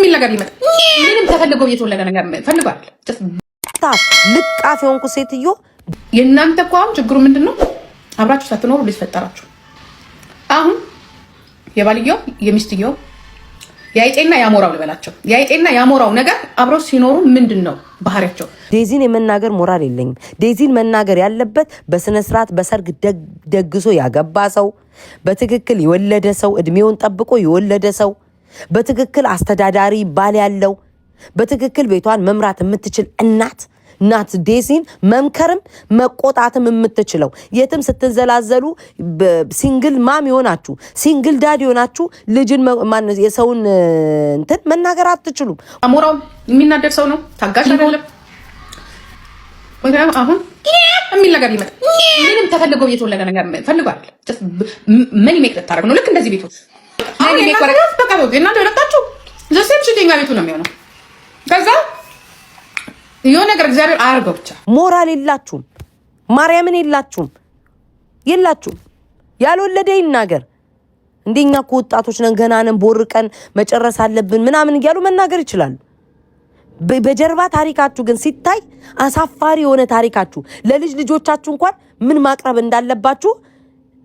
የሚል ነገር ይመጣ ምንም ተፈልገው እየተወለደ ነገር ፈልጓል። ልቃፍ የሆንኩ ሴትዮ የእናንተ እኮ አሁን ችግሩ ምንድነው? አብራችሁ ሳትኖሩ ልጅ ፈጠራችሁ። አሁን የባልየው የሚስትየው የአይጤና ያሞራው ልበላቸው የአይጤና ያሞራው ነገር አብረው ሲኖሩ ምንድነው ባህሪያቸው? ዴዚን የመናገር ሞራል የለኝም። ዴዚን መናገር ያለበት በስነ ስርዓት በሰርግ ደግሶ ያገባ ሰው፣ በትክክል የወለደ ሰው፣ እድሜውን ጠብቆ የወለደ ሰው፣ በትክክል አስተዳዳሪ ባል ያለው፣ በትክክል ቤቷን መምራት የምትችል እናት ናት። ዴዚን መምከርም መቆጣትም የምትችለው የትም ስትንዘላዘሉ ሲንግል ማም ይሆናችሁ ሲንግል ዳድ ይሆናችሁ ልጅን የሰውን እንትን መናገር አትችሉም። አሞራው የሚናደድ ሰው ነው፣ ታጋሽ አይደለም። አሁን የሚል ነገር ይመጣ ምንም ተፈልገው እየተወለደ ነገር ፈልጓል። ምን ይመቅ ተታረግ ነው ልክ እንደዚህ ቤቱ አሁን ይመቀረቀ በቃ ነው እናንተ ወጣችሁ ዘሴም ሽቲንጋ ቤቱ ነው የሚሆነው። ከዛ የሆነ ነገር እግዚአብሔር አያርገው ብቻ። ሞራል የላችሁም፣ ማርያምን የላችሁም። ያልወለደ ይናገር። እንደኛ እኮ ወጣቶች ነን፣ ገና ነን፣ ቦርቀን መጨረስ አለብን ምናምን እያሉ መናገር ይችላሉ። በጀርባ ታሪካችሁ ግን ሲታይ አሳፋሪ የሆነ ታሪካችሁ ለልጅ ልጆቻችሁ እንኳን ምን ማቅረብ እንዳለባችሁ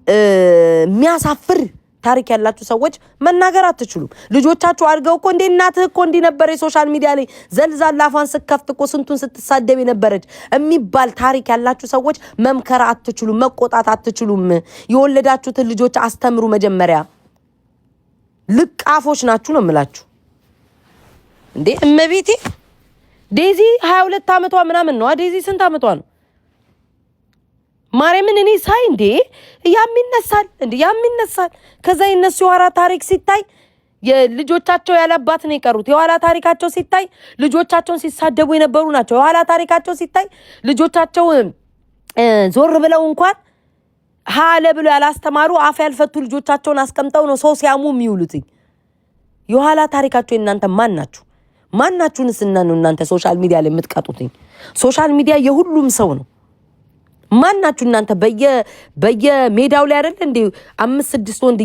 የሚያሳፍር ታሪክ ያላችሁ ሰዎች መናገር አትችሉም። ልጆቻችሁ አድርገው እኮ እንደ እናትህ እኮ እንዲህ ነበር የሶሻል ሚዲያ ላይ ዘልዛላ አፏን ስከፍት እኮ ስንቱን ስትሳደብ የነበረች የሚባል ታሪክ ያላችሁ ሰዎች መምከር አትችሉም፣ መቆጣት አትችሉም። የወለዳችሁትን ልጆች አስተምሩ መጀመሪያ። ልቃፎች ናችሁ ነው የምላችሁ እንዴ። እመቤቴ ዴዚ 22 ዓመቷ ምናምን ነው። ዴዚ ስንት ዓመቷ ነው? ማርያምን እኔ ሳይ እንዴ ያሚነሳል። ከዛ የነሱ የኋላ ታሪክ ሲታይ የልጆቻቸው ያለባት ነው የቀሩት። የኋላ ታሪካቸው ሲታይ ልጆቻቸውን ሲሳደቡ የነበሩ ናቸው። የኋላ ታሪካቸው ሲታይ ልጆቻቸው ዞር ብለው እንኳን ሃለ ብለው ያላስተማሩ አፍ ያልፈቱ ልጆቻቸውን አስቀምጠው ነው ሰው ሲያሙ የሚውሉት። የኋላ ታሪካቸው እናንተ ማናችሁንስ እናንተ ሶሻል ሚዲያ ላይ የምትቀጡትኝ? ሶሻል ሚዲያ የሁሉም ሰው ነው። ማናችሁ እናንተ በየሜዳው ላይ አይደል እንዴ 5-6 ወንድ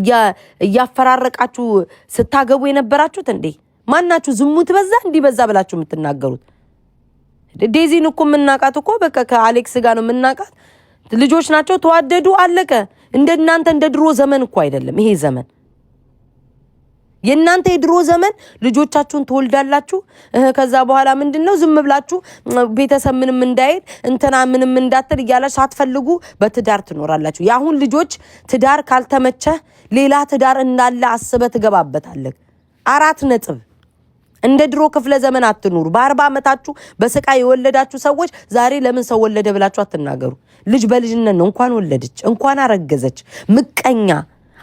እያፈራረቃችሁ ስታገቡ የነበራችሁት እንዴ? ማናችሁ ዝሙት በዛ እንዲበዛ ብላችሁ የምትናገሩት? ዴዚን እኮ የምናቃት እኮ በቃ ከአሌክስ ጋር ነው የምናቃት። ልጆች ናቸው፣ ተዋደዱ፣ አለቀ። እንደናንተ እንደ ድሮ ዘመን እኮ አይደለም ይሄ ዘመን። የእናንተ የድሮ ዘመን ልጆቻችሁን ትወልዳላችሁ። ከዛ በኋላ ምንድነው ዝም ብላችሁ ቤተሰብ ምንም እንዳይል እንትና ምንም እንዳትል እያላችሁ ሳትፈልጉ በትዳር ትኖራላችሁ። ያሁን ልጆች ትዳር ካልተመቸ ሌላ ትዳር እንዳለ አስበህ ትገባበታለህ። 4 ነጥብ። እንደ ድሮ ክፍለ ዘመን አትኑሩ። በ40 ዓመታችሁ በስቃይ የወለዳችሁ ሰዎች ዛሬ ለምን ሰው ወለደ ብላችሁ አትናገሩ። ልጅ በልጅነት ነው። እንኳን ወለደች እንኳን አረገዘች። ምቀኛ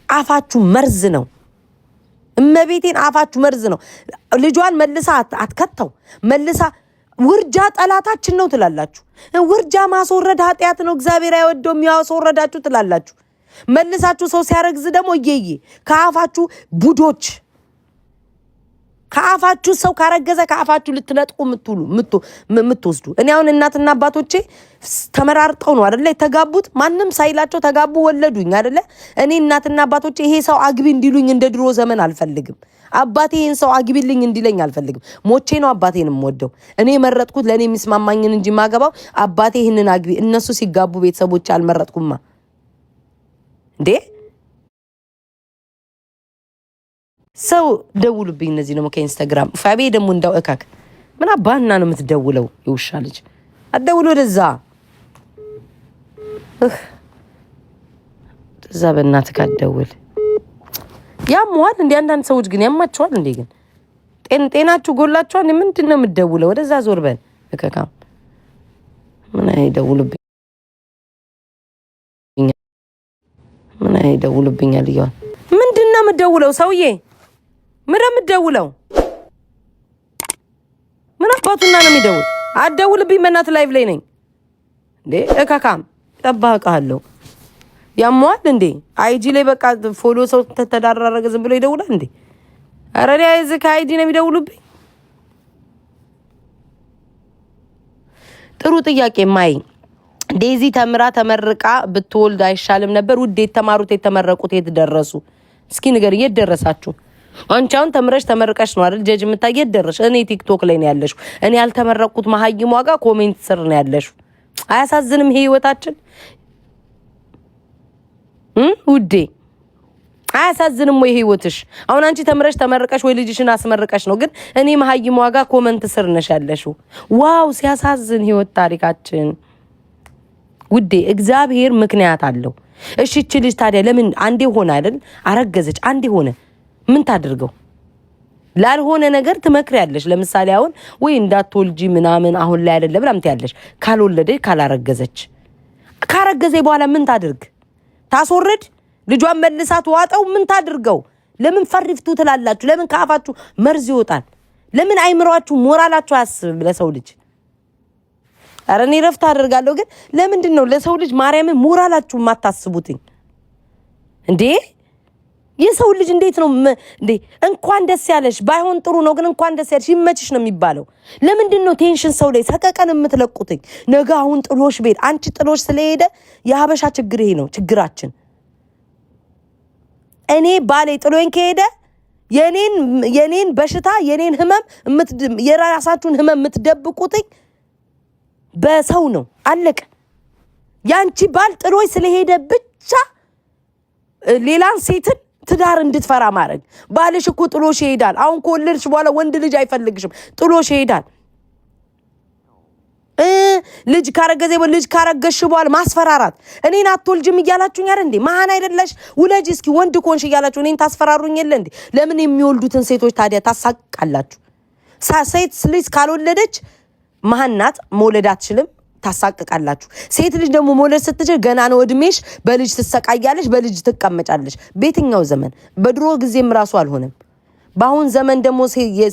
አፋችሁ መርዝ ነው። እመቤቴን አፋችሁ መርዝ ነው። ልጇን መልሳ አትከተው መልሳ ውርጃ ጠላታችን ነው ትላላችሁ። ውርጃ ማስወረድ ኃጢያት ነው፣ እግዚአብሔር አይወደውም ያስወረዳችሁ ትላላችሁ። መልሳችሁ ሰው ሲያረግዝ ደግሞ እየየ ከአፋችሁ ቡዶች ከአፋችሁ ሰው ካረገዘ ከአፋችሁ ልትነጥቁ የምትወስዱ። እኔ አሁን እናትና አባቶቼ ተመራርጠው ነው አይደለ የተጋቡት። ማንም ሳይላቸው ተጋቡ፣ ወለዱኝ አይደለ። እኔ እናትና አባቶቼ ይሄ ሰው አግቢ እንዲሉኝ እንደ ድሮ ዘመን አልፈልግም። አባቴ ይሄን ሰው አግቢልኝ እንዲለኝ አልፈልግም። ሞቼ ነው አባቴንም ወደው እኔ መረጥኩት ለኔ የሚስማማኝን እንጂ ማገባው አባቴ ይሄንን አግቢ። እነሱ ሲጋቡ ቤተሰቦች አልመረጥኩማ እንዴ። ሰው ደውሉብኝ። እነዚህ ነው ከኢንስታግራም ፋቤ ደግሞ እንዳው እካክ ምን አባና ነው የምትደውለው? የውሻ ልጅ አትደውል ወደዛ እዛ በእናትህ ካትደውል። ያሟል እንዴ? አንዳንድ ሰዎች ግን ያማቸዋል እንዴ? ግን ጤናችሁ ጎላችኋል። ምንድን ነው የምትደውለው? ወደዛ ዞር በል እካካም። ምን አይደውሉብኛል ይያል። ምንድን ነው የምትደውለው ሰውዬ? ምን የምትደውለው? ምን አባቱና ነው የሚደውል? አትደውልብኝ በእናትህ ላይቭ ላይ ነኝ እንዴ እካካም። ጠባቃለሁ። ያሟል እንዴ? አይጂ ላይ በቃ ፎሎ ሰው ተዳራረገ ዝም ብሎ ይደውላል እንዴ? ኧረ እዚህ ከአይዲ ነው የሚደውሉብኝ። ጥሩ ጥያቄ ማይ ዴዚ ተምራ ተመርቃ ብትወልድ አይሻልም ነበር? ውዴ የተማሩት የተመረቁት የት ደረሱ? እስኪ ንገር፣ የት ደረሳችሁ? አንቺ አሁን ተምረሽ ተመርቀሽ ነው አይደል ጀጅ የምታየት ደረሽ። እኔ ቲክቶክ ላይ ነው ያለሽው። እኔ ያልተመረቁት መሀይም ዋጋ ኮሜንት ስር ነው ያለሽው። አያሳዝንም ይሄ ህይወታችን? ውዴ አያሳዝንም ወይ ህይወትሽ? አሁን አንቺ ተምረሽ ተመርቀሽ ወይ ልጅሽን አስመርቀሽ ነው፣ ግን እኔ መሀይም ዋጋ ኮሜንት ስር ነሽ ያለሽው። ዋው ሲያሳዝን ህይወት ታሪካችን። ውዴ እግዚአብሔር ምክንያት አለው። እሺ እቺ ልጅ ታዲያ ለምን አንዴ ሆነ አይደል አረገዘች፣ አንዴ ሆነ ምን ታድርገው? ላልሆነ ነገር ትመክሪያለሽ። ለምሳሌ አሁን ወይ እንዳትወልጂ ምናምን አሁን ላይ አይደለም ብላም ትያለሽ። ካልወለደች ካላረገዘች፣ ካረገዘ በኋላ ምን ታድርግ? ታስወርድ? ልጇን መልሳት ዋጠው? ምን ታድርገው? ለምን ፈሪፍቱ ትላላችሁ? ለምን ከአፋችሁ መርዝ ይወጣል? ለምን አይምሯችሁ ሞራላችሁ አያስብም ለሰው ልጅ? ኧረ እኔ ረፍት አደርጋለሁ፣ ግን ለምንድን ነው ለሰው ልጅ ማርያምን ሞራላችሁ የማታስቡትኝ እንዴ? የሰው ልጅ እንዴት ነው እንዴ? እንኳን ደስ ያለሽ ባይሆን ጥሩ ነው፣ ግን እንኳን ደስ ያለሽ ይመችሽ ነው የሚባለው። ለምንድን ነው ቴንሽን ሰው ላይ ሰቀቀን የምትለቁትኝ? ነገ አሁን ጥሎሽ ቤት አንቺ ጥሎሽ ስለሄደ የሀበሻ ችግር ይሄ ነው ችግራችን። እኔ ባሌ ጥሎኝ ከሄደ የኔን በሽታ የኔን ህመም የራሳችሁን ህመም የምትደብቁትኝ በሰው ነው። አለቀ። ያንቺ ባል ጥሎሽ ስለሄደ ብቻ ሌላን ሴትን ትዳር እንድትፈራ ማድረግ። ባልሽ እኮ ጥሎሽ ይሄዳል። አሁን ከወለድሽ በኋላ ወንድ ልጅ አይፈልግሽም፣ ጥሎሽ ይሄዳል። ልጅ ካረገዘ ልጅ ካረገሽ በኋላ ማስፈራራት። እኔን አትወልጅም እያላችሁኝ አይደል እንዴ? መሃን አይደለሽ ውለጅ እስኪ ወንድ ኮንሽ እያላችሁ እኔን ታስፈራሩኝ የለ እንዴ? ለምን የሚወልዱትን ሴቶች ታዲያ ታሳቃላችሁ? ሴት ልጅ ካልወለደች መሃን ናት፣ መውለድ አትችልም፣ ታሳቅቃላችሁ። ሴት ልጅ ደግሞ መውለድ ስትችል ገና ነው እድሜሽ፣ በልጅ ትሰቃያለሽ፣ በልጅ ትቀመጫለሽ። በየትኛው ዘመን? በድሮ ጊዜም ራሱ አልሆነም። በአሁን ዘመን ደግሞ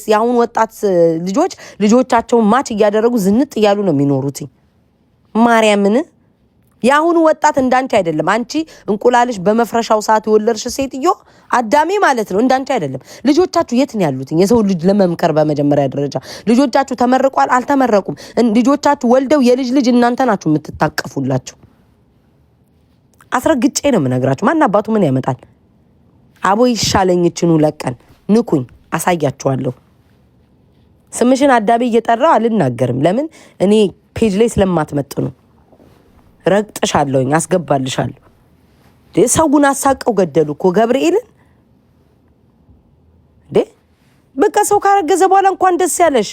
የአሁን ወጣት ልጆች ልጆቻቸውን ማች እያደረጉ ዝንጥ እያሉ ነው የሚኖሩት። ማርያምን የአሁኑ ወጣት እንዳንቺ አይደለም። አንቺ እንቁላልሽ በመፍረሻው ሰዓት የወለድሽ ሴትዮ አዳሜ ማለት ነው። እንዳንቺ አይደለም። ልጆቻችሁ የት ነው ያሉት? የሰው ልጅ ለመምከር በመጀመሪያ ደረጃ ልጆቻችሁ ተመርቋል አልተመረቁም? ልጆቻችሁ ወልደው የልጅ ልጅ እናንተ ናችሁ የምትታቀፉላችሁ። አስረግጬ ነው የምነግራችሁ። ማን አባቱ ምን ያመጣል? አቦ ይሻለኝችኑ ለቀን ንኩኝ አሳያችኋለሁ። ስምሽን አዳቤ እየጠራው አልናገርም። ለምን? እኔ ፔጅ ላይ ስለማትመጥኑ ረግጥሻለሁኝ፣ አስገባልሻለሁ። ሰውን አሳቀው ገደሉ እኮ ገብርኤልን እንዴ! በቃ ሰው ካረገዘ በኋላ እንኳን ደስ ያለሽ።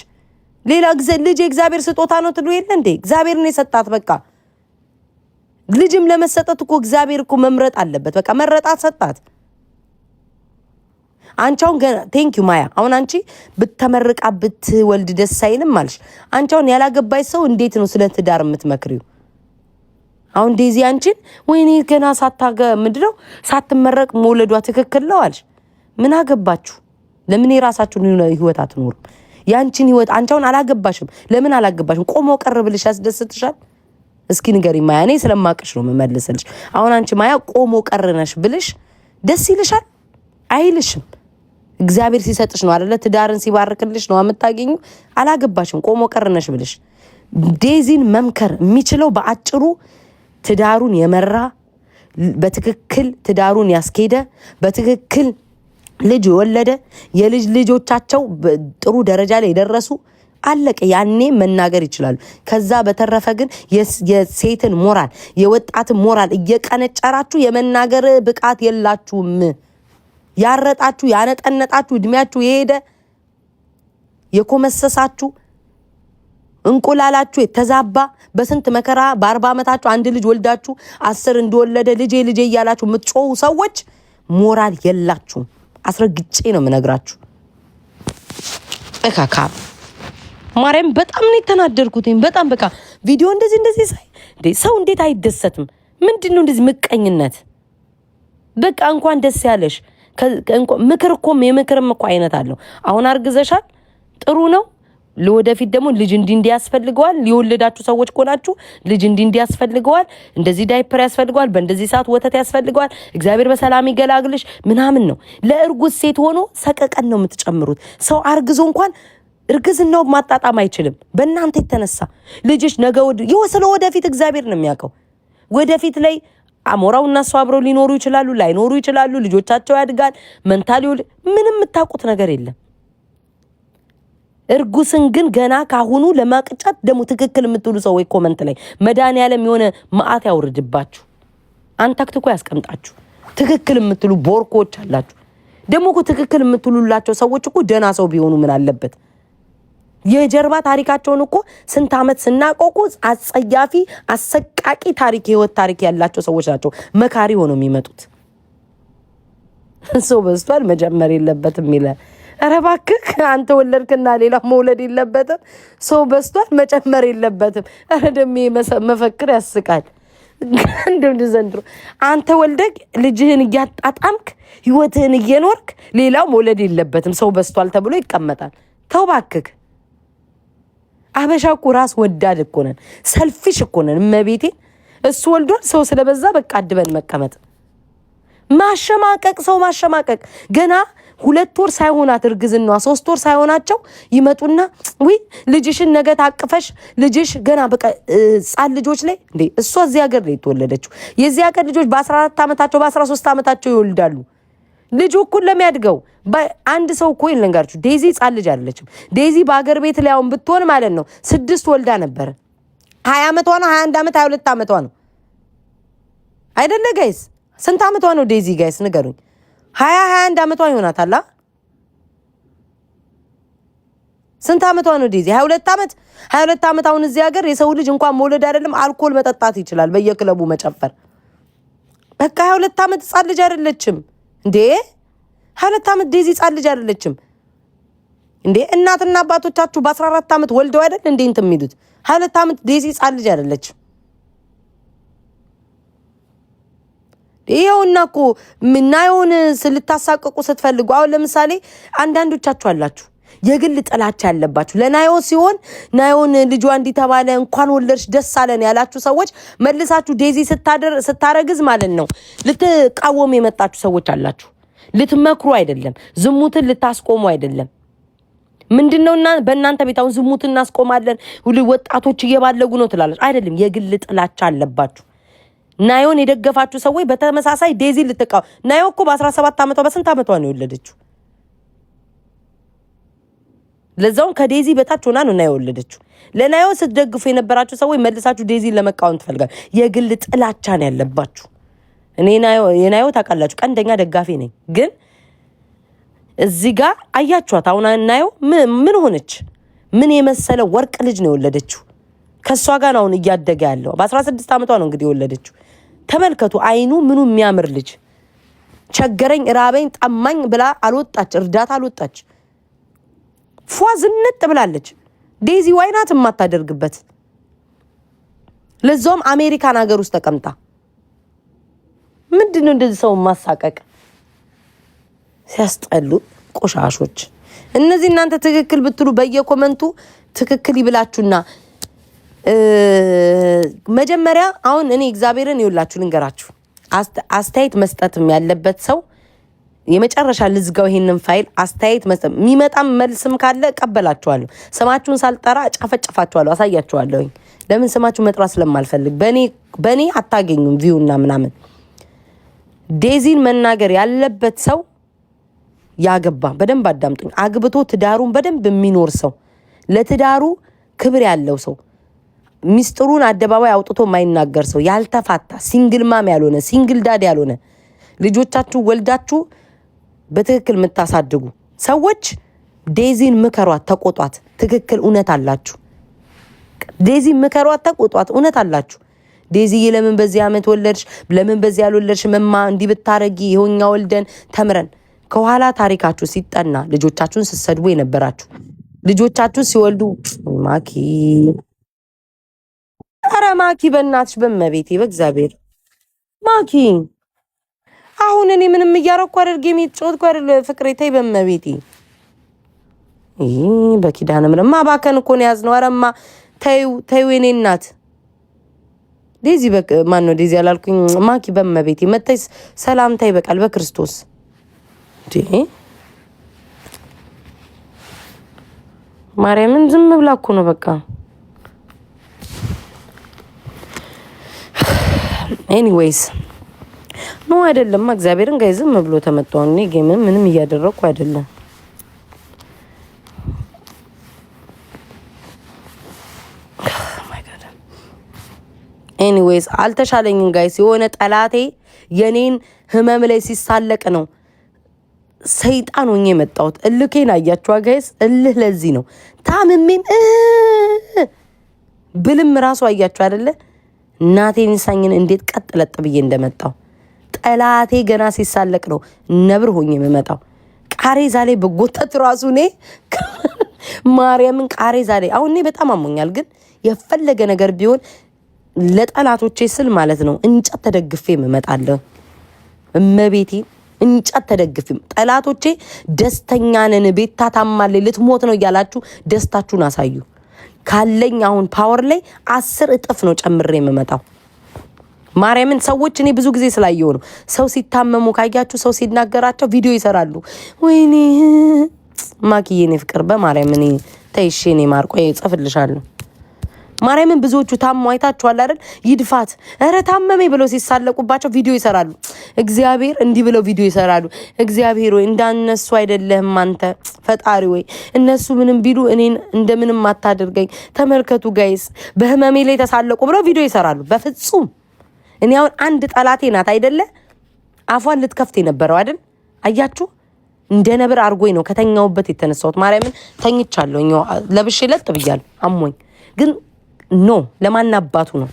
ሌላ ልጅ የእግዚአብሔር ስጦታ ነው ትሉ የለ እንዴ? እግዚአብሔርን የሰጣት በቃ ልጅም ለመሰጠት እኮ እግዚአብሔር እኮ መምረጥ አለበት። በቃ መረጣት፣ ሰጣት። አንቺ አሁን ገና ቴንኪዩ ማያ። አሁን አንቺ ብትመርቃ ብትወልድ ደስ አይልም አልሽ። አንቺ አሁን ያላገባሽ ሰው እንዴት ነው ስለ ትዳር የምትመክሪው? አሁን ዴዚ አንቺን ወይኔ ገና ምንድነው ሳትመረቅ መውለዷ ትክክል ነው አልሽ። ምን አገባችሁ? ለምን የራሳችሁን ህይወት አትኖሩ? ያንቺን ህይወት አንቺ አሁን አላገባሽም። ለምን አላገባሽም? ቆሞ ቀር ብልሽ ያስደስትሻል? እስኪ ንገሪ ማያ። እኔ ስለማቅሽ ነው የምመልስልሽ። አሁን አንቺ ማያ ቆሞ ቀርነሽ ብልሽ ደስ ይልሻል? አይልሽም። እግዚአብሔር ሲሰጥሽ ነው አይደለ? ትዳርን ሲባርክልሽ ነው የምታገኙ። አላገባሽም ቆሞ ቀርነሽ ብልሽ። ዴዚን መምከር የሚችለው በአጭሩ ትዳሩን የመራ በትክክል ትዳሩን ያስኬደ በትክክል ልጅ የወለደ የልጅ ልጆቻቸው ጥሩ ደረጃ ላይ የደረሱ አለቀ። ያኔ መናገር ይችላሉ። ከዛ በተረፈ ግን የሴትን ሞራል የወጣትን ሞራል እየቀነጨራችሁ የመናገር ብቃት የላችሁም። ያረጣችሁ ያነጠነጣችሁ እድሜያችሁ የሄደ የኮመሰሳችሁ እንቁላላችሁ የተዛባ በስንት መከራ በ40 ዓመታችሁ አንድ ልጅ ወልዳችሁ 10 እንደወለደ ልጄ ልጄ እያላችሁ የምትጮሁ ሰዎች ሞራል የላችሁም። አስረግጬ ነው የምነግራችሁ። እካካ ማርያም በጣም ነው የተናደርኩት። በጣም በቃ ቪዲዮ እንደዚህ ሳይ ሰው እንዴት አይደሰትም? ምንድነው እንደዚህ ምቀኝነት? በቃ እንኳን ደስ ያለሽ። ምክር እኮ የምክርም እኮ አይነት አለው። አሁን አርግዘሻል፣ ጥሩ ነው። ለወደፊት ደግሞ ልጅ እንዲህ ያስፈልገዋል። የወለዳችሁ ሰዎች ቆናችሁ ልጅ እንዲህ ያስፈልገዋል፣ እንደዚህ ዳይፐር ያስፈልገዋል፣ በእንደዚህ ሰዓት ወተት ያስፈልገዋል፣ እግዚአብሔር በሰላም ይገላግልሽ ምናምን ነው። ለእርጉዝ ሴት ሆኖ ሰቀቀን ነው የምትጨምሩት። ሰው አርግዞ እንኳን እርግዝናው ማጣጣም አይችልም በእናንተ የተነሳ። ልጅሽ ነገ ስለ ወደፊት እግዚአብሔር ነው የሚያውቀው። ወደፊት ላይ አሞራው እና እሱ አብረው ሊኖሩ ይችላሉ፣ ላይኖሩ ይችላሉ። ልጆቻቸው ያድጋል። መንታሊ ምንም የምታውቁት ነገር የለም። እርጉስን ግን ገና ካሁኑ ለማቅጫት ደግሞ ትክክል የምትሉ ሰዎች ኮመንት ላይ መድኃኒዓለም የሆነ መዓት ያውርድባችሁ፣ አንተክትኮ ያስቀምጣችሁ። ትክክል የምትሉ ቦርኮች አላችሁ። ደግሞ እኮ ትክክል የምትሉላቸው ሰዎች እኮ ደህና ሰው ቢሆኑ ምን አለበት? የጀርባ ታሪካቸውን እኮ ስንት ዓመት ስናቆቁ አጸያፊ አሰቃቂ ታሪክ የህይወት ታሪክ ያላቸው ሰዎች ናቸው መካሪ ሆነው የሚመጡት። ሰው በስቷል መጀመር የለበትም ይላል። ኧረ እባክህ አንተ ወለድክና ሌላ መውለድ የለበትም። ሰው በስቷል መጨመር የለበትም። ኧረ ደሜ መፈክር ያስቃል። እንደው ዘንድሮ አንተ ወልደግ ልጅህን እያጣጣምክ ህይወትህን እየኖርክ ሌላው መውለድ የለበትም ሰው በስቷል ተብሎ ይቀመጣል። ተው እባክህ። አበሻ እኮ ራስ ወዳድ እኮ ነን፣ ሰልፊሽ እኮ ነን። እመቤቴን እሱ ወልዷል ሰው ስለበዛ በቃ አድበን መቀመጥ፣ ማሸማቀቅ፣ ሰው ማሸማቀቅ። ገና 2 ወር ሳይሆናት እርግዝናዋ 3 ወር ሳይሆናቸው ይመጡና ወይ ልጅሽን ነገ ታቅፈሽ ልጅሽ ገና በቃ ጻል ልጆች ላይ እንዴ እሷ እዚህ ሀገር ላይ ተወለደችው። የዚህ ሀገር ልጆች በ14 ዓመታቸው በ13 ዓመታቸው ይወልዳሉ። ልጅ እኩል ለሚያድገው አንድ ሰው እኮ ይልንጋርችሁ። ዴዚ ጻል ልጅ አይደለችም። ዴዚ በአገር ቤት ላይ አሁን ብትሆን ማለት ነው 6 ወልዳ ነበር። 20 ዓመቷ ነው፣ 21 ዓመት 22 ዓመቷ ነው አይደለ ጋይስ? ስንት ዓመቷ ነው ዴዚ ጋይስ ንገሩኝ? 21 ዓመቷ ይሆናታል። ስንት ዓመቷ ነው ዴዚ? 22 ዓመት 22 ዓመት። አሁን እዚህ ሀገር የሰው ልጅ እንኳን መውለድ አይደለም አልኮል መጠጣት ይችላል፣ በየክለቡ መጨፈር። በቃ 22 ዓመት ጻል ልጅ አይደለችም እንዴ? 22 ዓመት ዴዚ ጻል ልጅ አይደለችም እንዴ? እናትና አባቶቻችሁ በ14 ዓመት ወልደው አይደል እንዴ እንትን የሚሉት? 22 ዓመት ዴዚ ጻል ልጅ አይደለችም። ይሄውና እኮ ምናየውን ስልታሳቀቁ ስትፈልጉ አሁን ለምሳሌ አንዳንዶቻችሁ አላችሁ የግል ጥላቻ ያለባችሁ። ለናዮ ሲሆን ናዮን ልጇ እንዲተባለ እንኳን ወለድሽ ደስ አለን ያላችሁ ሰዎች መልሳችሁ ዴዚ ስታረግዝ ማለት ነው ልትቃወሙ የመጣችሁ ሰዎች አላችሁ። ልትመክሩ አይደለም፣ ዝሙትን ልታስቆሙ አይደለም። ምንድነውና በእናንተ ቤት አሁን ዝሙትን እናስቆማለን ሁሉ ወጣቶች እየባለጉ ነው ትላለች አይደለም። የግል ጥላቻ አለባችሁ። ናዮን የደገፋችሁ ሰዎች በተመሳሳይ ዴዚ ልትቃወሙ። ናዮ እኮ በ17 ዓመቷ በስንት ዓመቷ ነው የወለደችው? ለዛውን ከዴዚ በታች ሆና ነው ናዮ የወለደችው። ለናዮ ስትደግፉ የነበራችሁ ሰዎች መልሳችሁ ዴዚን ለመቃወም ትፈልጋላችሁ። የግል ጥላቻ ነው ያለባችሁ። እኔ የናዮ ታውቃላችሁ ቀንደኛ ደጋፊ ነኝ። ግን እዚህ ጋር አያችኋት አሁን ናዮ ምን ሆነች? ምን የመሰለ ወርቅ ልጅ ነው የወለደችው። ከሷ ጋር አሁን እያደገ ያለው በ16 ዓመቷ ነው እንግዲህ የወለደችው። ተመልከቱ አይኑ ምኑ የሚያምር ልጅ። ቸገረኝ ራበኝ ጠማኝ ብላ አልወጣች፣ እርዳታ አልወጣች። ፏ ዝንጥ ብላለች። ዴዚ ዋይናት የማታደርግበት ለዛውም አሜሪካን ሀገር ውስጥ ተቀምጣ። ምንድነው እንደዚህ ሰው ማሳቀቅ? ሲያስጠሉ ቆሻሾች እነዚህ። እናንተ ትክክል ብትሉ በየኮመንቱ ትክክል ይብላችሁና መጀመሪያ አሁን እኔ እግዚአብሔርን ይውላችሁ ልንገራችሁ፣ አስተያየት መስጠትም ያለበት ሰው የመጨረሻ ልዝጋው ይሄንን ፋይል አስተያየት መስጠት የሚመጣም መልስም ካለ ቀበላችኋለሁ። ስማችሁን ሳልጠራ ጫፈጫፋችኋለሁ፣ አሳያችኋለሁ። ለምን ስማችሁ መጥራት ስለማልፈልግ በኔ አታገኙም ቪውና ምናምን። ዴዚን መናገር ያለበት ሰው ያገባ፣ በደንብ አዳምጡኝ፣ አግብቶ ትዳሩን በደንብ የሚኖር ሰው፣ ለትዳሩ ክብር ያለው ሰው፣ ሚስጥሩን አደባባይ አውጥቶ የማይናገር ሰው፣ ያልተፋታ ሲንግል ማም ያልሆነ ሲንግል ዳድ ያልሆነ ልጆቻችሁ ወልዳችሁ በትክክል የምታሳድጉ ሰዎች ዴዚን ምከሯት፣ ተቆጧት። ትክክል እውነት አላችሁ። ዴዚን ምከሯት፣ ተቆጧት፣ እውነት አላችሁ። ዴዚ ለምን በዚህ ዓመት ወለድሽ? ለምን በዚህ ያልወለድሽ? መማ እንዲህ ብታረጊ ይሆኛ ወልደን ተምረን። ከኋላ ታሪካችሁ ሲጠና ልጆቻችሁን ስትሰድቡ የነበራችሁ ልጆቻችሁ ሲወልዱ ማኪ ኧረ ማኪ በእናትሽ በመቤቴ በእግዚአብሔር ማኪ አሁን እኔ ምንም እያረኩ አይደል ጌም እየተጫወትኩ አይደል ፍቅሬ ተይ በመቤቴ በኪዳነ ምሕረት ማባከን እኮ ነው ያዝነው ኧረማ ተይው የኔ እናት ዴዚ ማን ነው ዴዚ ያላልኩኝ ማኪ በመቤቴ መተይስ ሰላምታ ይበቃል በክርስቶስ ማርያምን ዝም ብላ እኮ ነው በቃ ኤኒዌይስ ነው አይደለም። እግዚአብሔርን ጋይዝም ብሎ ተመጣው እኔ ጌም ምንም እያደረኩ አይደለም። ኤኒዌይስ አልተሻለኝም ጋይስ። የሆነ ጠላቴ የኔን ህመም ላይ ሲሳለቅ ነው ሰይጣን ሆኜ የመጣሁት። እልኬን አያችሁ ጋይስ። እልህ ለዚህ ነው ታምሜም ብልም ራሱ አያችሁ አይደለ? እናቴን ሳኝን እንዴት ቀጥ ለጥ ብዬ እንደመጣው ጠላቴ ገና ሲሳለቅ ነው ነብር ሆኜ የምመጣው። ቃሬዛ ላይ በጎተት ራሱ እኔ ማርያምን ቃሬዛ ላይ አሁን እኔ በጣም አሞኛል። ግን የፈለገ ነገር ቢሆን ለጠላቶቼ ስል ማለት ነው እንጨት ተደግፌ እመጣለሁ። እመቤቴ እንጨት ተደግፌ ጠላቶቼ ደስተኛ ነን ቤታ ታማለች ልትሞት ነው እያላችሁ ደስታችሁን አሳዩ። ካለኝ አሁን ፓወር ላይ 10 እጥፍ ነው ጨምሬ የምመጣው። ማርያምን ሰዎች እኔ ብዙ ጊዜ ስላየው ነው ሰው ሲታመሙ ካያችሁ ሰው ሲናገራቸው ቪዲዮ ይሰራሉ። ወይኔ ማኪዬ እኔ ፍቅር በማርያም እኔ ተይሽ እኔ ማርቆ ጽፍልሻለሁ። ማርያምን ብዙዎቹ ታሙ አይታችኋል አይደል? ይድፋት እረ ታመመኝ ብለው ሲሳለቁባቸው ቪዲዮ ይሰራሉ። እግዚአብሔር እንዲህ ብለው ቪዲዮ ይሰራሉ። እግዚአብሔር ወይ እንዳነሱ አይደለህም አንተ ፈጣሪ ወይ እነሱ ምንም ቢሉ እኔን እንደምንም አታድርገኝ። ተመልከቱ ጋይስ በህመሜ ላይ ተሳለቁ ብለው ቪዲዮ ይሰራሉ። በፍጹም እኔ አሁን አንድ ጠላቴ ናት አይደለ? አፏን ልትከፍት የነበረው አይደል? አያችሁ እንደ ነብር አርጎኝ ነው ከተኛውበት የተነሳሁት። ማርያምን ተኝቻለሁ ለብሼ ለጥ ብያለሁ አሞኝ ግን ኖ ለማናባቱ ነው